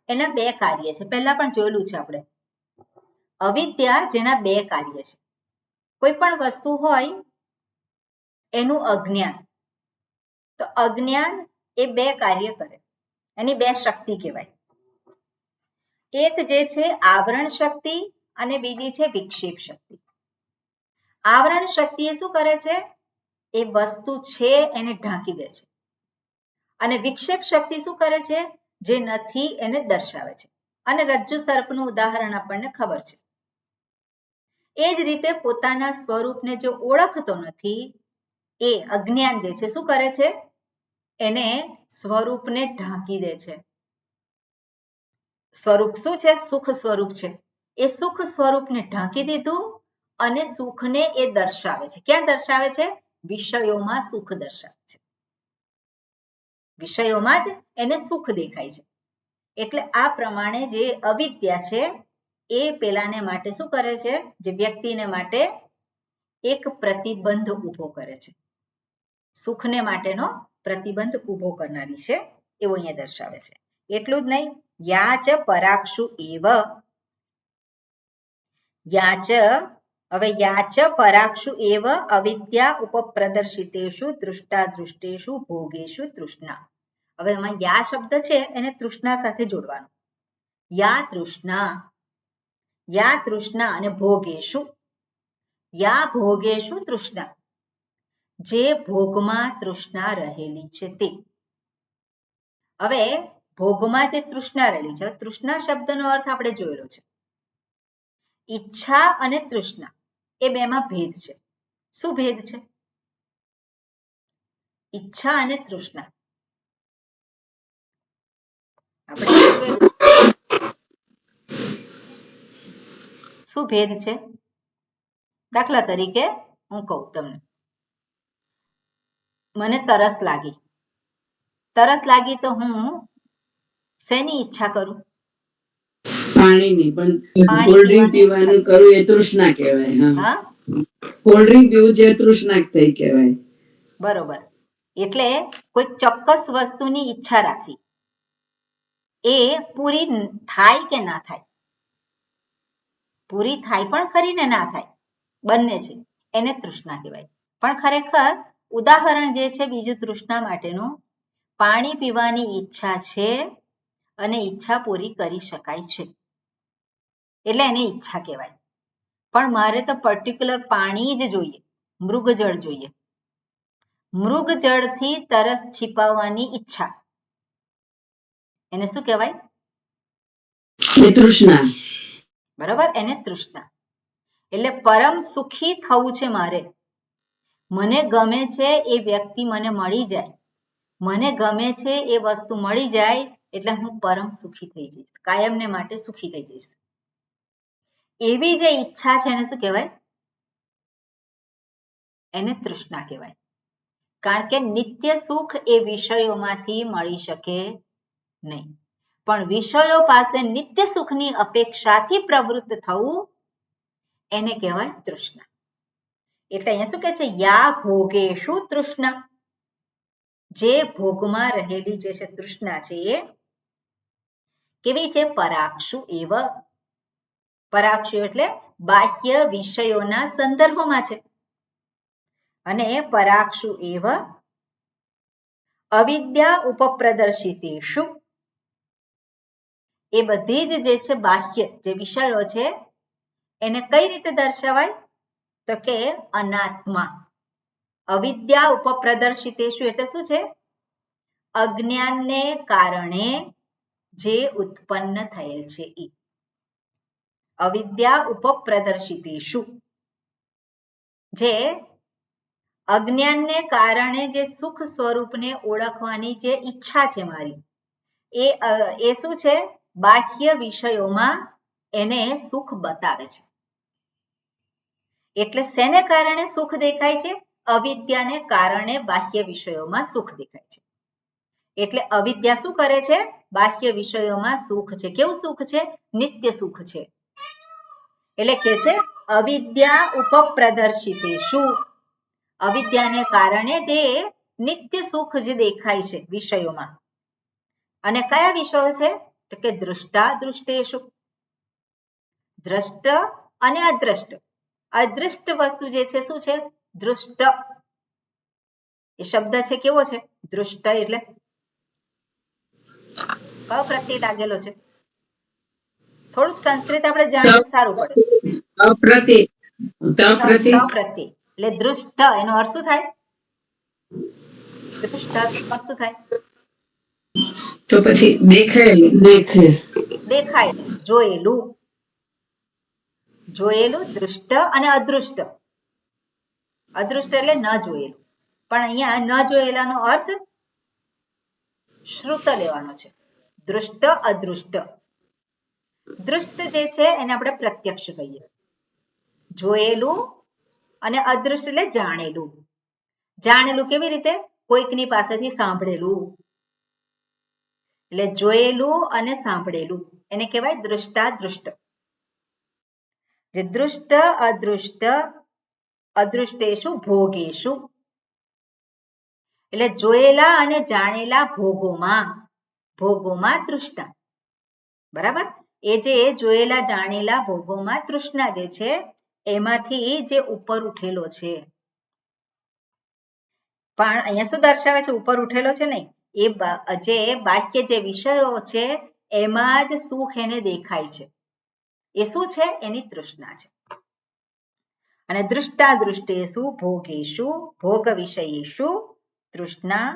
એના બે કાર્ય છે. પહેલા પણ જોયેલું છે આપણે. અવિદ્યા જેના બે કાર્ય છે. કોઈ પણ વસ્તુ હોય એનું અજ્ઞાન, તો અજ્ઞાન એ બે કાર્ય કરે. એની બે શક્તિ કહેવાય. એક જે છે આવરણ શક્તિ અને બીજી છે વિક્ષેપ શક્તિ. આવરણ શક્તિ એ શું કરે છે? એ વસ્તુ છે એને ઢાંકી દે છે. અને વિક્ષેપ શક્તિ શું કરે છે? જે નથી એને દર્શાવે છે. અને રજ્જુ સર્પનું ઉદાહરણ આપણને ખબર છે. એ જ રીતે પોતાના સ્વરૂપને જે ઓળખતો નથી એ અજ્ઞાન જે છે શું કરે છે? એને સ્વરૂપને ઢાંકી દે છે. સ્વરૂપ શું છે? સુખ સ્વરૂપ છે. એ સુખ સ્વરૂપને ઢાંકી દીધું અને સુખને એ દર્શાવે છે. ક્યાં દર્શાવે છે? વિષયોમાં સુખ દર્શાવે છે. વિષયોમાં જ એને સુખ દેખાય છે. એટલે આ પ્રમાણે જે અવિદ્યા છે એ પેલાને માટે શું કરે છે? જે વ્યક્તિને માટે એક પ્રતિબંધ ઊભો કરે છે. સુખને માટેનો પ્રતિબંધ ઊભો કરનારી છે એવું અહીંયા દર્શાવે છે. એટલું જ નહીં, યાચ પરાક્ષુ એવ. યાચ પરાક્ષુ એવ અવિદ્યા ઉપપ્રદર્શિતેષુ દૃષ્ટાદૃષ્ટેષુ ભોગેષુ તૃષ્ણા. હવે એમાં યા શબ્દ છે એને તૃષ્ણા સાથે જોડવાનો. યા તૃષ્ણા અને ભોગેષુ. યા ભોગેષુ તૃષ્ણા. જે ભોગમાં તૃષ્ણા રહેલી છે તે. હવે ભોગમાં જે તૃષ્ણા રહેલી છે, તૃષ્ણા શબ્દનો અર્થ આપણે જોયેલો છે. ઈચ્છા અને તૃષ્ણા એ બેમાં ભેદ છે. શું ભેદ છે? ઈચ્છા અને તૃષ્ણા આપણે શું ભેદ છે? દાખલા તરીકે હું કહું તમને, મને તરસ લાગી તો હું શેની ઈચ્છા કરું? પાણીની. પણ કોલ્ડ ડ્રિંક પીવાનું કરું એ તૃષ્ણા કહેવાય. હા, કોલ્ડ ડ્રિંક પીવું છે તૃષ્ણા થઈ કહેવાય. બરોબર. એટલે કોઈ ચોક્કસ વસ્તુની ઈચ્છા રાખવી એ પૂરી થાય કે ના થાય? પૂરી થાય પણ ખરી ને ના થાય, બંને છે, એને તૃષ્ણા કહેવાય. પણ ખરેખર ઉદાહરણ જે છે બીજું તૃષ્ણા માટેનું, પાણી પીવાની ઈચ્છા છે અને ઈચ્છા પૂરી કરી શકાય છે. એટલે એને ઈચ્છા કહેવાય. પણ મારે તો પર્ટિક્યુલર પાણી જ જોઈએ, મૃગજળ જોઈએ. મૃગજળથી તરસ છીપાવવાની ઈચ્છા, એને શું કહેવાય? એ તૃષ્ણા. બરાબર, એને તૃષ્ણા. એટલે પરમ સુખી થવું છે મારે. મને ગમે છે એ વ્યક્તિ મને મળી જાય, મને ગમે છે એ વસ્તુ મળી જાય એટલે હું પરમ સુખી થઈ જઈશ, કાયમને માટે સુખી થઈ જઈશ. એવી જે ઈચ્છા છે એને શું કહેવાય? એને તૃષ્ણા કહેવાય. કારણ કે નિત્ય સુખ એ વિષયોમાંથી મળી શકે નહીં, પણ વિષયો પાસે નિત્ય સુખની અપેક્ષાથી પ્રવૃત્ત થવું એને કહેવાય તૃષ્ણા. એટલે અહીંયા શું કહે છે? યા ભોગેષુ તૃષ્ણા, જે ભોગમાં રહેલી જે છે તૃષ્ણા છે એ કેવી છે? પરાક્ષુ એવ. પરાક્ષુ એટલે બાહ્ય વિષયોના સંદર્ભમાં છે. અને પરાક્ષુ એવ અવિદ્યા ઉપપ્રદર્શિતેષુ, એ બધી જ જે છે બાહ્ય જે વિષયો છે એને કઈ રીતે દર્શાવાય? તો કે અનાત્મા. અવિદ્યા ઉપપ્રદર્શિતેષુ એટલે શું છે? અજ્ઞાનને કારણે જે ઉત્પન્ન થયેલ છે એ. અવિદ્યા ઉપપ્રદર્શિતેષુ, જે અજ્ઞાનને કારણે જે સુખ સ્વરૂપને ઓળખવાની જે ઈચ્છા છે મારી, એ શું છે? બાહ્ય વિષયોમાં એને સુખ બતાવે છે. એટલે શેને કારણે સુખ દેખાય છે? અવિદ્યાને કારણે બાહ્ય વિષયોમાં સુખ દેખાય છે. એટલે અવિદ્યા શું કરે છે? બાહ્ય વિષયોમાં સુખ છે. કેવું સુખ છે? નિત્ય સુખ છે. એટલે કે છે અવિદ્યા ઉપપ્રદર્શિતેષુ, અવિદ્યાને કારણે જે નિત્ય સુખ જે દેખાય છે વિષયોમાં. અને કયા વિષયો છે? તો કે દૃષ્ટા દૃષ્ટેષુ, દ્રષ્ટ અને અદ્રષ્ટ. અદૃષ્ટ વસ્તુ જે છે શું છે? દૃષ્ટ. એ શબ્દ છે કેવો છે? દૃષ્ટ એટલે કયો પ્રત્યય લાગેલો છે? થોડુંક સંસ્કૃત આપણે જાણીએ સારું પડે. અપ્રત્યય. પ્રત્યય એટલે દૃષ્ટ, એનો અર્થ શું થાય? દૃષ્ટ અર્થ શું થાય? તો પછી દેખાયેલું. દેખાયેલું, જોયેલું. જોયેલું દૃષ્ટ અને અદૃષ્ટ. અદૃષ્ટ એટલે ન જોયેલું, પણ અહીંયા ન જોયેલાનો અર્થ શ્રુત લેવાનો છે. દૃષ્ટ અદૃષ્ટ. દૃષ્ટ જે છે એને આપણે પ્રત્યક્ષ કહીએ, જોયેલું, અને અદૃષ્ટ એટલે જાણેલું. જાણેલું કેવી રીતે? કોઈકની પાસેથી સાંભળેલું. એટલે જોયેલું અને સાંભળેલું એને કહેવાય દૃષ્ટાદૃષ્ટ. દૃષ્ટ અદૃષ્ટ અદૃષ્ટેષુ ભોગેષુ, એટલે જોયેલા અને જાણેલા ભોગોમાં તૃષ્ણા. બરાબર, એ જે જોયેલા જાણેલા ભોગોમાં તૃષ્ણા જે છે એમાંથી જે ઉપર ઉઠેલો છે. પણ અહીંયા શું દર્શાવે છે? ઉપર ઉઠેલો છે નહીં, એ જે બાહ્ય જે વિષયો છે એમાં જ સુખ એને દેખાય છે. એ શું છે? એની તૃષ્ણા છે. અને દૃષ્ટાદૃષ્ટેષુ ભોગેષુ, ભોગ વિષયેષુ તૃષ્ણા,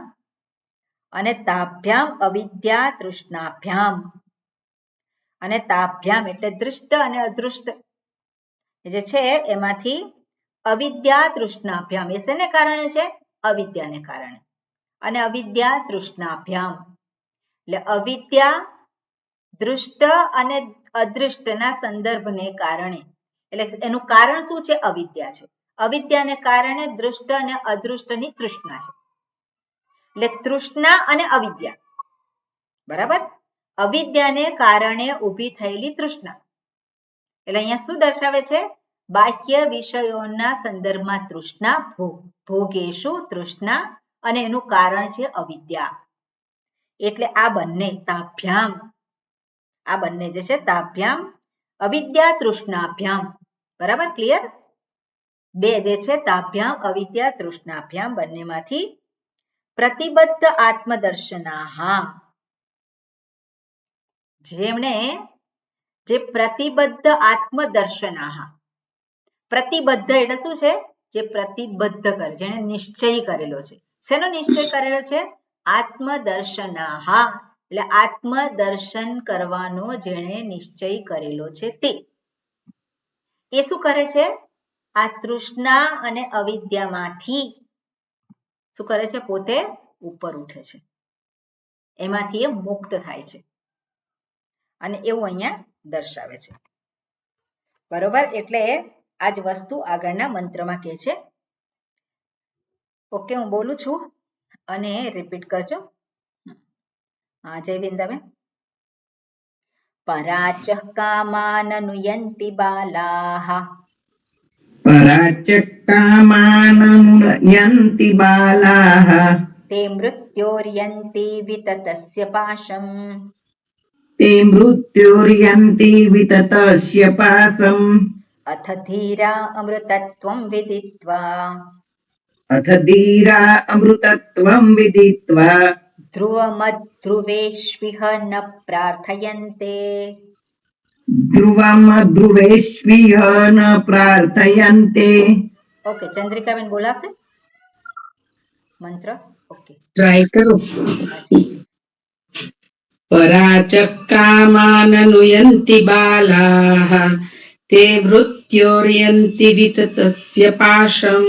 અને તાભ્યામ અવિદ્યા તૃષ્ણાભ્યામ. અને તાભ્યામ એટલે દૃષ્ટ અને અદૃષ્ટ જે છે એમાંથી અવિદ્યા તૃષ્ણાભ્યામ, એ શેને કારણે છે? અવિદ્યાને કારણે. અને અવિદ્યા તૃષ્ણાભ્યામ એટલે અવિદ્યા દૃષ્ટ અને અદૃષ્ટના સંદર્ભને કારણે, એટલે એનું કારણ શું છે? અવિદ્યા છે. અવિદ્યાને કારણે દૃષ્ટ અને અદૃષ્ટની તૃષ્ણા છે. એટલે તૃષ્ણા અને અવિદ્યા. બરાબર, અવિદ્યાને કારણે ઊભી થયેલી તૃષ્ણા. એટલે અહીંયા શું દર્શાવે છે? બાહ્ય વિષયોના સંદર્ભમાં તૃષ્ણા, ભોગેષુ તૃષ્ણા, અને એનું કારણ છે અવિદ્યા. એટલે આ બંને તાભ્યામ, આ બંને જે છે તાભ્યામ અવિદ્યા તૃષ્ણાભ્યામ. બરાબર, ક્લિયર? બે જે છે તાભ્યામ અવિદ્યા તૃષ્ણાભ્યામ, બંનેમાંથી પ્રતિબદ્ધ આત્મદર્શનાહ, જેમણે જે પ્રતિબદ્ધ આત્મદર્શનાહ, પ્રતિબદ્ધ એટલે શું છે? જે પ્રતિબદ્ધ કરે, જેને નિશ્ચય કરેલો છે. શેનો નિશ્ચય કરેલો છે? આત્મદર્શનાહ, એટલે આત્મદર્શન કરવાનો જેણે નિશ્ચય કરેલો છે તે. એ શું કરે છે? આ તૃષ્ણા અને અવિદ્યામાંથી શું કરે છે? પોતે ઉપર ઉઠે છે, એમાંથી એ મુક્ત થાય છે, અને એવું અહીંયા દર્શાવે છે. બરોબર, એટલે આ જ વસ્તુ આગળના મંત્રમાં કહે છે. ઓકે, હું બોલું છું અને રિપીટ કરજો. હા, જય વૃંદાબેન. પરાચ કામાનનુયંતિ બાલાહ, પરાચકામાનનુયંતિ બાલાઃ તે મૃત્યોર્યંતિ વિતતસ્ય પાશમ, તે મૃત્યુર્યંતિ વિતતસ્ય પાશમ, અથ ધીરા અમૃતત્વં વિદિત્વા, અથ ધીરા અમૃતત્વં વિદિત્વા, ધ્રુવમધ્રુવેષ્વિહ ન પ્રાર્થયન્તે, ધ્રુવમ ધ્રુવેષ્વિહ ન પ્રાર્થયન્તે. ઓકે, ચંદ્રિકાબેન બોલાશે મંત્ર? ઓકે, ટ્રાય કરો. પરાચક્કામાનનુયંતિ બાલાઃ તે મૃત્યોર્યંતિ વિતતસ્ય પાશમ,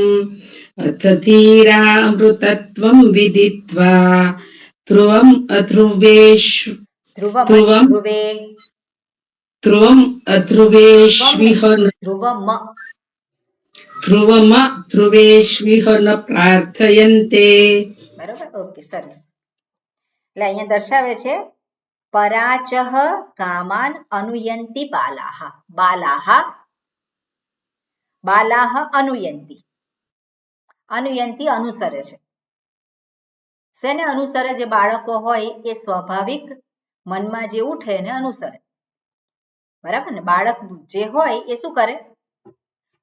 અથ ધીરા અમૃતત્વં વિદિત્વા ધ્રુવમ અધ્રુવેષ્વિહ ન પ્રાર્થયન્તે. બરોબર, ઓકે, સરસ. એટલે અહીંયા દર્શાવે છે પરાચહ કામાન અનુયંતિ બાલાહ, બાલાહ બાલાહ અનુયંતિ, અનુયંતિ અનુસરે છે. શેને અનુસરે? જે બાળકો હોય એ સ્વાભાવિક મનમાં જે ઉઠે એને અનુસરે, બરાબર ને? બાળક જે હોય એ શું કરે?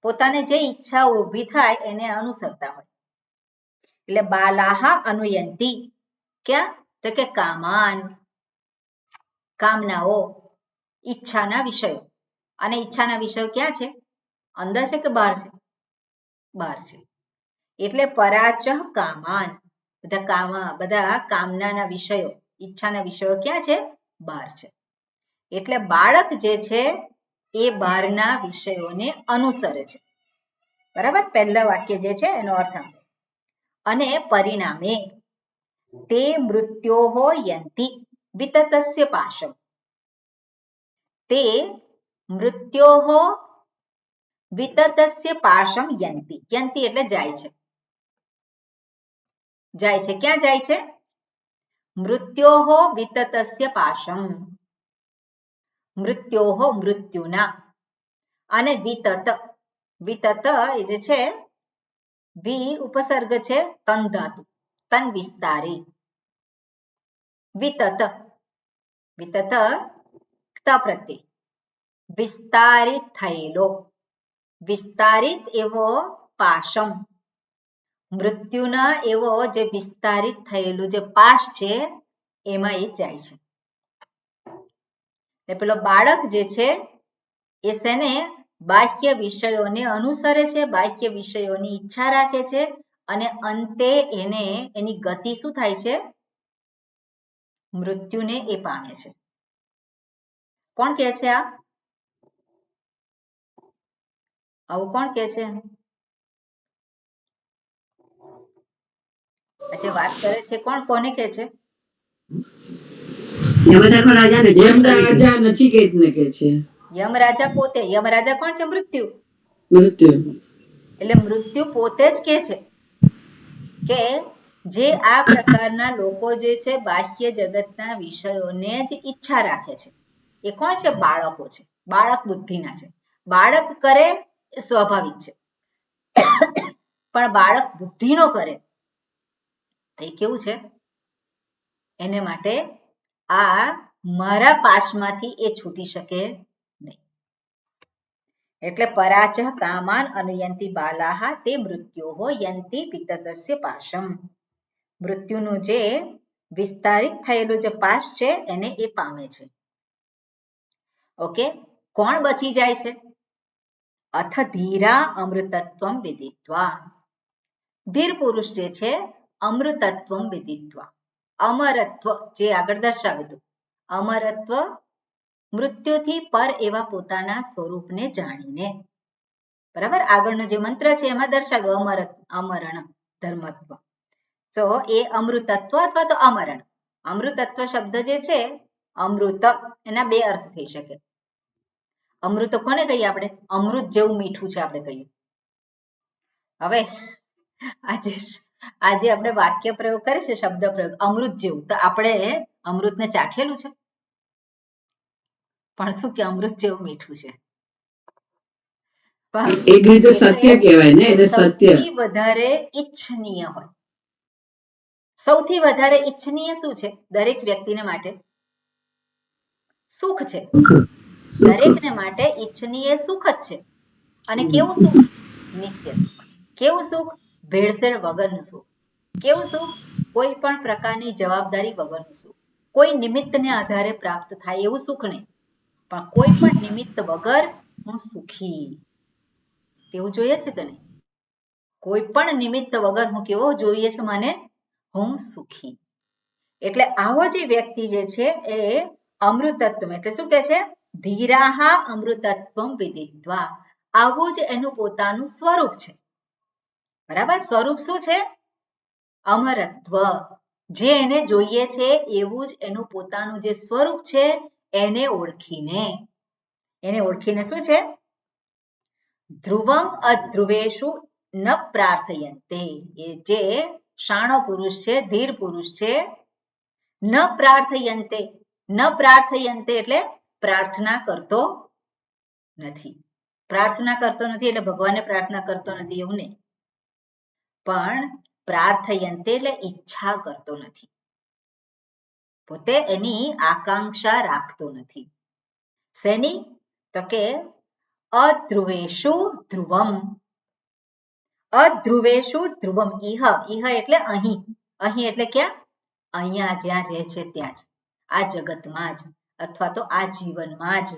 પોતાને જે ઈચ્છા ઊભી થાય એને અનુસરતા હોય. એટલે બાલાહ અનુયંતિ, ક્યાં? તો કે કામાન, કામનાઓ, ઈચ્છાના વિષયો. અને ઈચ્છાના વિષયો ક્યાં છે? અંદર છે કે બહાર છે? બહાર છે. એટલે પરાચહ કામાન, બધા કામનાના વિષયો, ઈચ્છાના વિષયો ક્યાં છે? બહાર છે. એટલે બાળક જે છે એ બહારના વિષયોને અનુસરે છે, બરાબર? પહેલા વાક્ય જે છે એનો અર્થ આપો. અને પરિણામે તે મૃત્યોહો યંતિ વિતતસ્ય પાશમ, તે મૃત્યોહો વિતતસ્ય પાશમ યંતિ, યંતિ એટલે જાય છે, જાય છે. ક્યાં જાય છે? મૃત્યોહો વિતતસ્ય પાશમ, મૃત્યોહો મૃત્યુના, અને વિતત, વિતત એ જે છે વી ઉપસર્ગ છે તન ધાતુ, તન વિસ્તારી, વિતત, વિતત ત પ્રત્યય, વિસ્તારિત થયેલો, વિસ્તારિત એવો પાશમ, મૃત્યુના એવો જે વિસ્તારિત થયેલું જે પાશ છે એમાં એ જાય છે. એટલે પેલો બાળક જે છે એ શેને? બાહ્ય વિષયોને અનુસરે છે, બાહ્ય વિષયોની ઈચ્છા રાખે છે, અને અંતે એને એની ગતિ શું થાય છે? મૃત્યુને એ પામે છે. કોણ કહે છે આ? આવું કોણ કહે છે? જે વાત કરે છે કોણ? કોને કહે છે? યમરાજા નચિકેતને કહે છે. યમરાજા પોતે. યમરાજા કોણ છે? મૃત્યુ. મૃત્યુ. એટલે મૃત્યુ પોતે જ કહે છે કે જે આ પ્રકારના લોકો જે છે બાહ્ય જગતના વિષયોને જ ઈચ્છા રાખે છે એ કોણ છે? બાળકો છે, બાળક બુદ્ધિના છે. બાળક કરે એ સ્વાભાવિક છે, પણ બાળક બુદ્ધિનો કરે તો એ કેવું છે? એને માટે આ મારા પાશમાંથી એ છૂટી શકે નહીં. એટલે પરાચહ કામાન અનુયંતિ બાલાહ તે મૃત્યોહો યંતિ વિતતસ્ય પાશમ, મૃત્યુનું જે વિસ્તારિત થયેલું જે પાશ છે એને એ પામે છે. ઓકે, કોણ બચી જાય છે? અથ ધીરા અમૃતત્વમ વિદિત્વા. ધીર પુરુષ જે છે અમૃતત્વમ વિદિત્વા, અમરત્વ જે આગળ દર્શાવ્યું હતું, અમરત્વ મૃત્યુથી પર એવા પોતાના સ્વરૂપને જાણીને. બરાબર, આગળનો જે મંત્ર છે એમાં દર્શાવ્યું અમરણ ધર્મત્વ. તો એ અમૃતત્વ અથવા તો અમરણ. અમૃતત્વ શબ્દ જે છે, અમૃત, એના બે અર્થ થઈ શકે. અમૃત કોને કહીએ આપણે? અમૃત જેવું મીઠું છે આપણે કહીએ. હવે આજે આપણે વાક્ય પ્રયોગ કરીએ છીએ, શબ્દ પ્રયોગ અમૃત જેવું, તો આપણે અમૃતને ચાખેલું છે? પણ શું કે અમૃત જેવું મીઠું છે. એક રીતે સત્ય કહેવાય ને, એટલે સત્ય સૌથી વધારે ઈચ્છનીય હોય. સૌથી વધારે ઈચ્છનીય શું છે દરેક વ્યક્તિને માટે? સુખ છે. દરેકને માટે ઈચ્છનીય સુખ જ છે. અને કેવું સુખ? નિત્ય સુખ. કેવું સુખ? ભેળસેળ વગરનું સુખ. કેવું સુખ? કોઈ પણ પ્રકારની જવાબદારી વગરનું સુખ. કોઈ નિમિત્તને આધારે પ્રાપ્ત થાય એવું સુખ નહીં, પણ કોઈ પણ નિમિત્ત વગર હું સુખી, તેવું જોઈએ છે કે નહીં? કોઈ પણ નિમિત્ત વગર હું કેવો જોઈએ છે મને? હું સુખી. એટલે આવો જે વ્યક્તિ જે છે એ અમૃતત્વ, એટલે શું કે છે? ધીરાહા અમૃતત્વમ વિદિત્વા. આવું જ એનું પોતાનું સ્વરૂપ છે. બરાબર, સ્વરૂપ શું છે? અમરત્વ. જે એને જોઈએ છે એવું જ એનું પોતાનું જે સ્વરૂપ છે એને ઓળખીને શું છે? ધ્રુવમ અધ્રુવેશુ ન પ્રાર્થયન્તે. એ જે શાણો પુરુષ છે, ધીર પુરુષ છે, ન પ્રાર્થયન્તે. ન પ્રાર્થયન્તે એટલે પ્રાર્થના કરતો નથી. પ્રાર્થના કરતો નથી એટલે ભગવાનને પ્રાર્થના કરતો નથી એવું નહીં, પણ પ્રાર્થયન્તે એટલે ઈચ્છા કરતો નથી. પોતે એની આકાંક્ષા રાખતો નથી. શેની? તો કે અધ્રુવેશુ ધ્રુવમ. અધ્રુવેશુ ધ્રુવમ. ઇહ એટલે અહીં. અહીં એટલે ક્યાં? અહીંયા જ્યાં રહે છે ત્યાં જ, આ જગતમાં જ, અથવા તો આ જીવનમાં જ,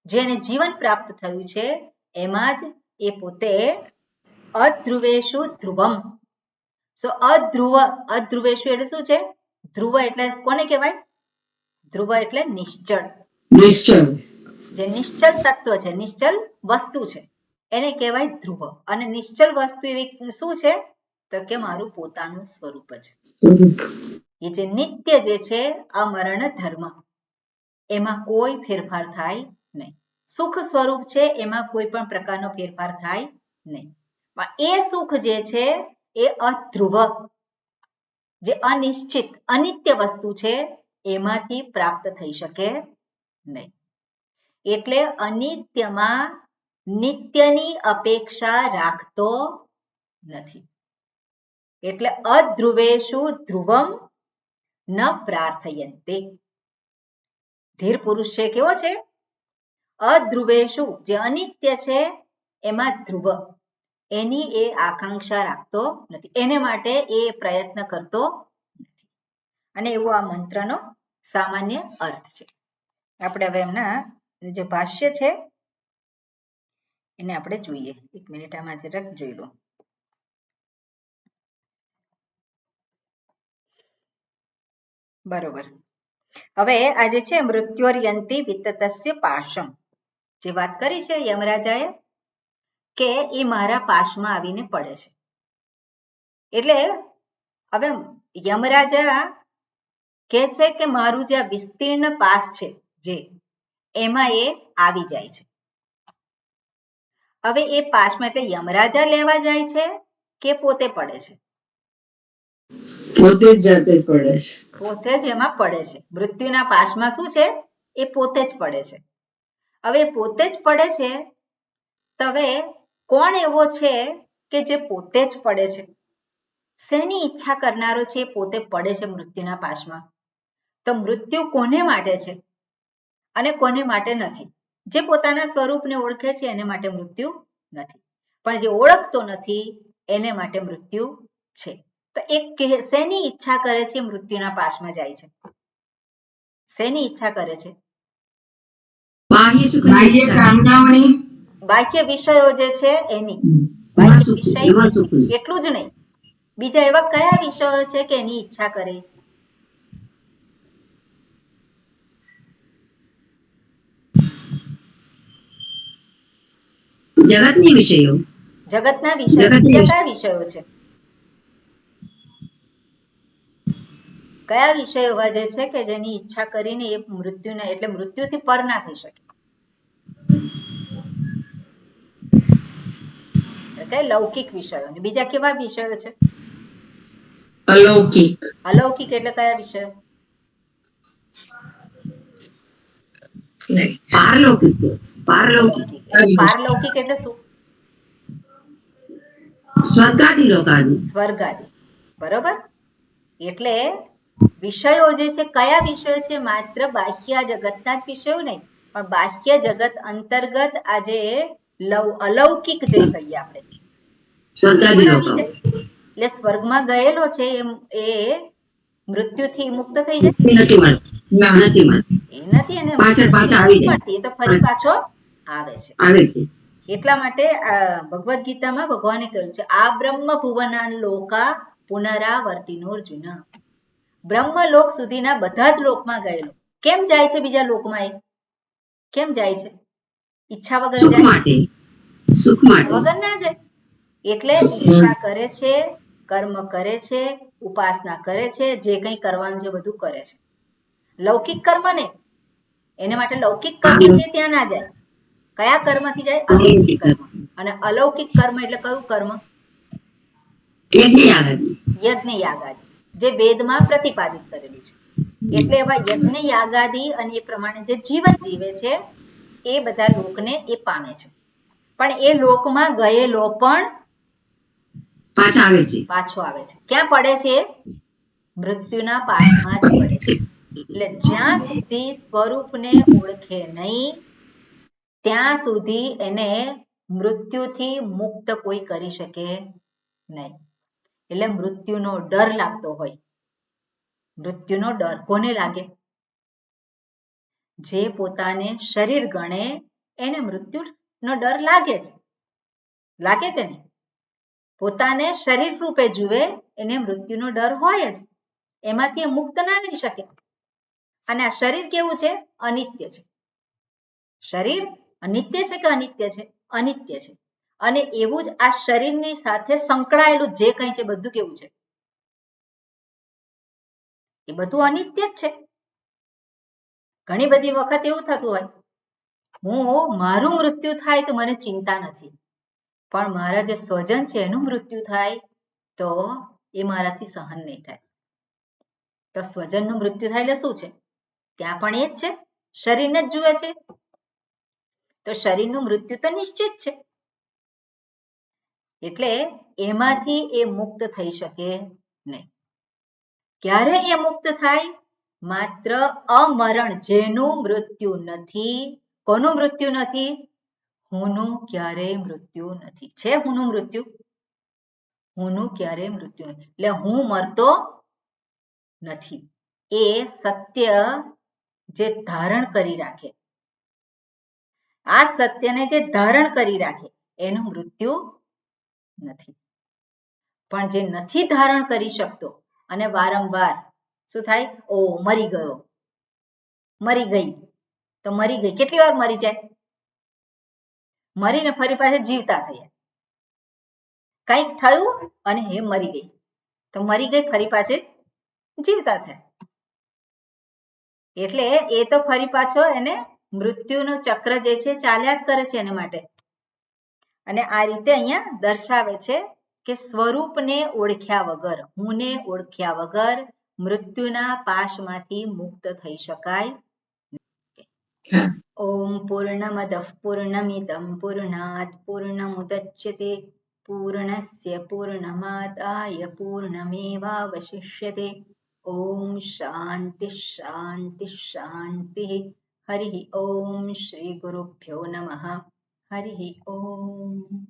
જેને જીવન પ્રાપ્ત થયું છે એમાં જ એ પોતે અધ્રુવેશુ ધ્રુવમ. અધ્રુવેશુ એટલે શું છે? ધ્રુવ એટલે કોને કહેવાય? ધ્રુવ એટલે નિશ્ચળ. જે નિશ્ચલ તત્વ છે, નિશ્ચલ વસ્તુ છે, એને કહેવાય ધ્રુવ. અને નિશ્ચલ વસ્તુ એવી શું છે? તો કે મારું પોતાનું સ્વરૂપ જ. એ જે નિત્ય જે છે અમરણ ધર્મ, એમાં કોઈ ફેરફાર થાય નહીં. સુખ સ્વરૂપ છે, એમાં કોઈ પણ પ્રકારનો ફેરફાર થાય નહીં. પણ એ સુખ જે છે એ અધ્રુવ, જે અનિશ્ચિત અનિત્ય વસ્તુ છે એમાંથી પ્રાપ્ત થઈ શકે નહીં. એટલે અનિત્યમાં નિત્યની અપેક્ષા રાખતો નથી. એટલે અધ્રુવેશુ ધ્રુવમ ન પ્રાર્થયન્તે. ધીર પુરુષ છે કેવો છે? અધ્રુવેશુ, જે અનિત્ય છે એમાં ધ્રુવ, એની એ આકાંક્ષા રાખતો નથી, એને માટે એ પ્રયત્ન કરતો નથી. અને એવો આ મંત્રનો સામાન્ય અર્થ છે. આપણે હવે એમના જે ભાષ્ય છે એને આપણે જોઈએ. એક મિનિટ આમાં જરાક જોઈ લો. બરોબર. હવે આજે છે મૃત્યોર્યંતી વિતતસ્ય પાશમ, જે વાત કરી છે યમરાજાએ કે એ મારા પાશમાં આવીને પડે છે. એટલે હવે યમરાજા કે છે કે મારું જે વિસ્તીર્ણ પાશ છે જે, એમાં એ આવી જાય છે. હવે એ પાશમાં એટલે યમરાજા લેવા જાય છે કે પોતે પડે છે? પોતે જ જાતે જ પડે છે. પોતે જ એમાં પડે છે. મૃત્યુના પાશમાં શું છે? એ પોતે જ પડે છે. હવે પોતે જ પડે છે, તો હવે કોણ એવો છે કે જે પોતે જ પડે છે? શેની ઈચ્છા કરનારો છે પોતે પડે છે મૃત્યુના પાશમાં? તો મૃત્યુ કોને માટે છે અને કોને માટે નથી? જે પોતાના સ્વરૂપને ઓળખે છે એને માટે મૃત્યુ નથી, પણ જે ઓળખતો નથી એને માટે મૃત્યુ છે. તો એક શેની ઈચ્છા કરે છે મૃત્યુના પાશમાં જાય છે? શેની ઈચ્છા કરે છે? બાહ્ય સુખ બાહ્ય કામનાઓની બાહ્ય વિષયો જે છે એની એમાં બાહ્ય સુખ વિષય એમાં સુખ નહીં. એટલું જ નહીં, બીજા એવા કયા વિષયો છે કે એની ઈચ્છા કરે? જગતની વિષયો જગતના વિષયો, જગતની બીજા વિષય. કયા વિષયો છે? કયા વિષયો એવા જે છે કે જેની ઈચ્છા કરીને એ મૃત્યુને એટલે મૃત્યુથી પર ના થઈ શકે? એટલે લૌકિક વિષયો. અને બીજા કેવા વિષયો છે? અલૌકિક અલૌકિક એટલે કયા વિષયો? પારલૌકિક પારલૌકિક પારલૌકિક એટલે શું? સ્વર્ગાદી લોકાદી સ્વર્ગાદી. બરોબર. એટલે વિષયો જે છે કયા વિષયો છે? માત્ર બાહ્ય જગતના જ વિષયો નહીં, પણ બાહ્ય જગત અંતર્ગત આજે અલૌકિક જે કહીએ આપણે સ્વર્ગાદી આવી લોકા જાય. એટલે સ્વર્ગમાં ગયેલો છે એ મૃત્યુથી મુક્ત થઈ જાય? નથી મળતી નથી મળતી એ નથી, એને પાછળ પાછા આવી જાય મળતી, એ તો ફરી પાછો આવે છે. આવે છે. એટલા માટે ભગવદ્ ગીતામાં ભગવાને કહ્યું છે આ બ્રહ્મ ભુવના લોકા પુનરાવર્તિનોર્જુન. બ્રહ્મલોક સુધીના બધા જ લોકમાં ગયેલો. કેમ જાય છે બીજા લોકમાં? એ કેમ જાય છે? ઈચ્છા વગર સુખ જાય? માટે સુખ માટે વગર ના જાય. એટલે ઈચ્છા કરે છે, કર્મ કરે છે, ઉપાસના કરે છે, જે કંઈ કરવાનું છે બધું કરે છે. લૌકિક કર્મ ને એને માટે લૌકિક કર્મ છે ત્યાં ના જાય. કયા કર્મથી જાય? અલૌકિક કર્મ. અને અલૌકિક કર્મ એટલે કયું કર્મ? યજ્ઞ યાગાદી યજ્ઞ યાગાદી, જે વેદમાં પ્રતિપાદિત કરેલું છે. એટલે એવા યજ્ઞ યાગાદી અને એ પ્રમાણે જે જીવન જીવે છે એ બધા લોકને એ પામે છે. પણ એ લોકમાં ગયેલો પણ પાછા આવે છે. પાછો આવે છે. ક્યાં પડે છે? મૃત્યુના પાશમાં જ પડે છે. એટલે જ્યાં સુધી સ્વરૂપને ઓળખે નહીં ત્યાં સુધી એને મૃત્યુથી મુક્ત કોઈ કરી શકે નહીં. એટલે મૃત્યુનો ડર લાગતો હોય. મૃત્યુનો ડર કોને લાગે? જે પોતાને શરીર ગણે એને મૃત્યુનો ડર લાગે છે. લાગે કે નહીં? પોતાને શરીર રૂપે જુએ એને મૃત્યુનો ડર હોય જ. એમાંથી એ મુક્ત ના થઈ શકે. અને આ શરીર કેવું છે? અનિત્ય છે. શરીર અનિત્ય છે કે અનિત્ય છે? અનિત્ય છે. અને એવું જ આ શરીરની સાથે સંકળાયેલું જે કંઈ છે બધું કેવું છે? એ બધું અનિત્ય જ છે. ઘણી બધી વખત એવું થતું હોય મારું મૃત્યુ થાય તો મને ચિંતા નથી, પણ મારા જે સ્વજન છે એનું મૃત્યુ થાય તો એ મારાથી સહન નહીં થાય. તો સ્વજનનું મૃત્યુ થાય એટલે શું છે? ત્યાં પણ એ જ છે, શરીરને જ જુએ છે. તો શરીરનું મૃત્યુ તો નિશ્ચિત છે. એટલે એમાંથી એ મુક્ત થઈ શકે નહીં. ક્યારે એ મુક્ત થાય? માત્ર અમરણ જેનું મૃત્યુ નથી. કોનું મૃત્યુ નથી? હુંનું ક્યારેય મૃત્યુ નથી. છે હુંનું મૃત્યુ? હુંનું ક્યારેય મૃત્યુ નથી. એટલે હું મરતો નથી. એ સત્ય જે ધારણ કરી રાખે, આ સત્યને જે ધારણ કરી રાખે એનું મૃત્યુ નથી. પણ જે નથી ધારણ કરી શકતો અને વારંવાર શું થાય? ઓ મરી ગયો, મરી ગઈ, તો મરી ગઈ કેટલી વાર મરી જાય? મરીને ફરી પાછા જીવતા થયા. કંઈક થયું અને એ મરી ગઈ, તો મરી ગઈ ફરી પાછી જીવતા થયા. એટલે એ તો ફરી પાછો એને મૃત્યુનું ચક્ર જે છે ચાલ્યા જ કરે છે એને માટે. અને આ રીતે અહીંયા દર્શાવે છે કે સ્વરૂપને ઓળખ્યા વગર, હુંને ઓળખ્યા વગર મૃત્યુના પાશમાંથી મુક્ત થઈ શકાય. ઓમ પૂર્ણમદ પૂર્ણમિદં પૂર્ણાત પૂર્ણમુદચ્યતે પૂર્ણસ્ય પૂર્ણમાદાય પૂર્ણમેવાવશિષ્યતે. ઓમ શાંતિ શાંતિ શાંતિ. હરિ ઓમ શ્રી ગુરુભ્યો નમઃ. હરિ ઓમ.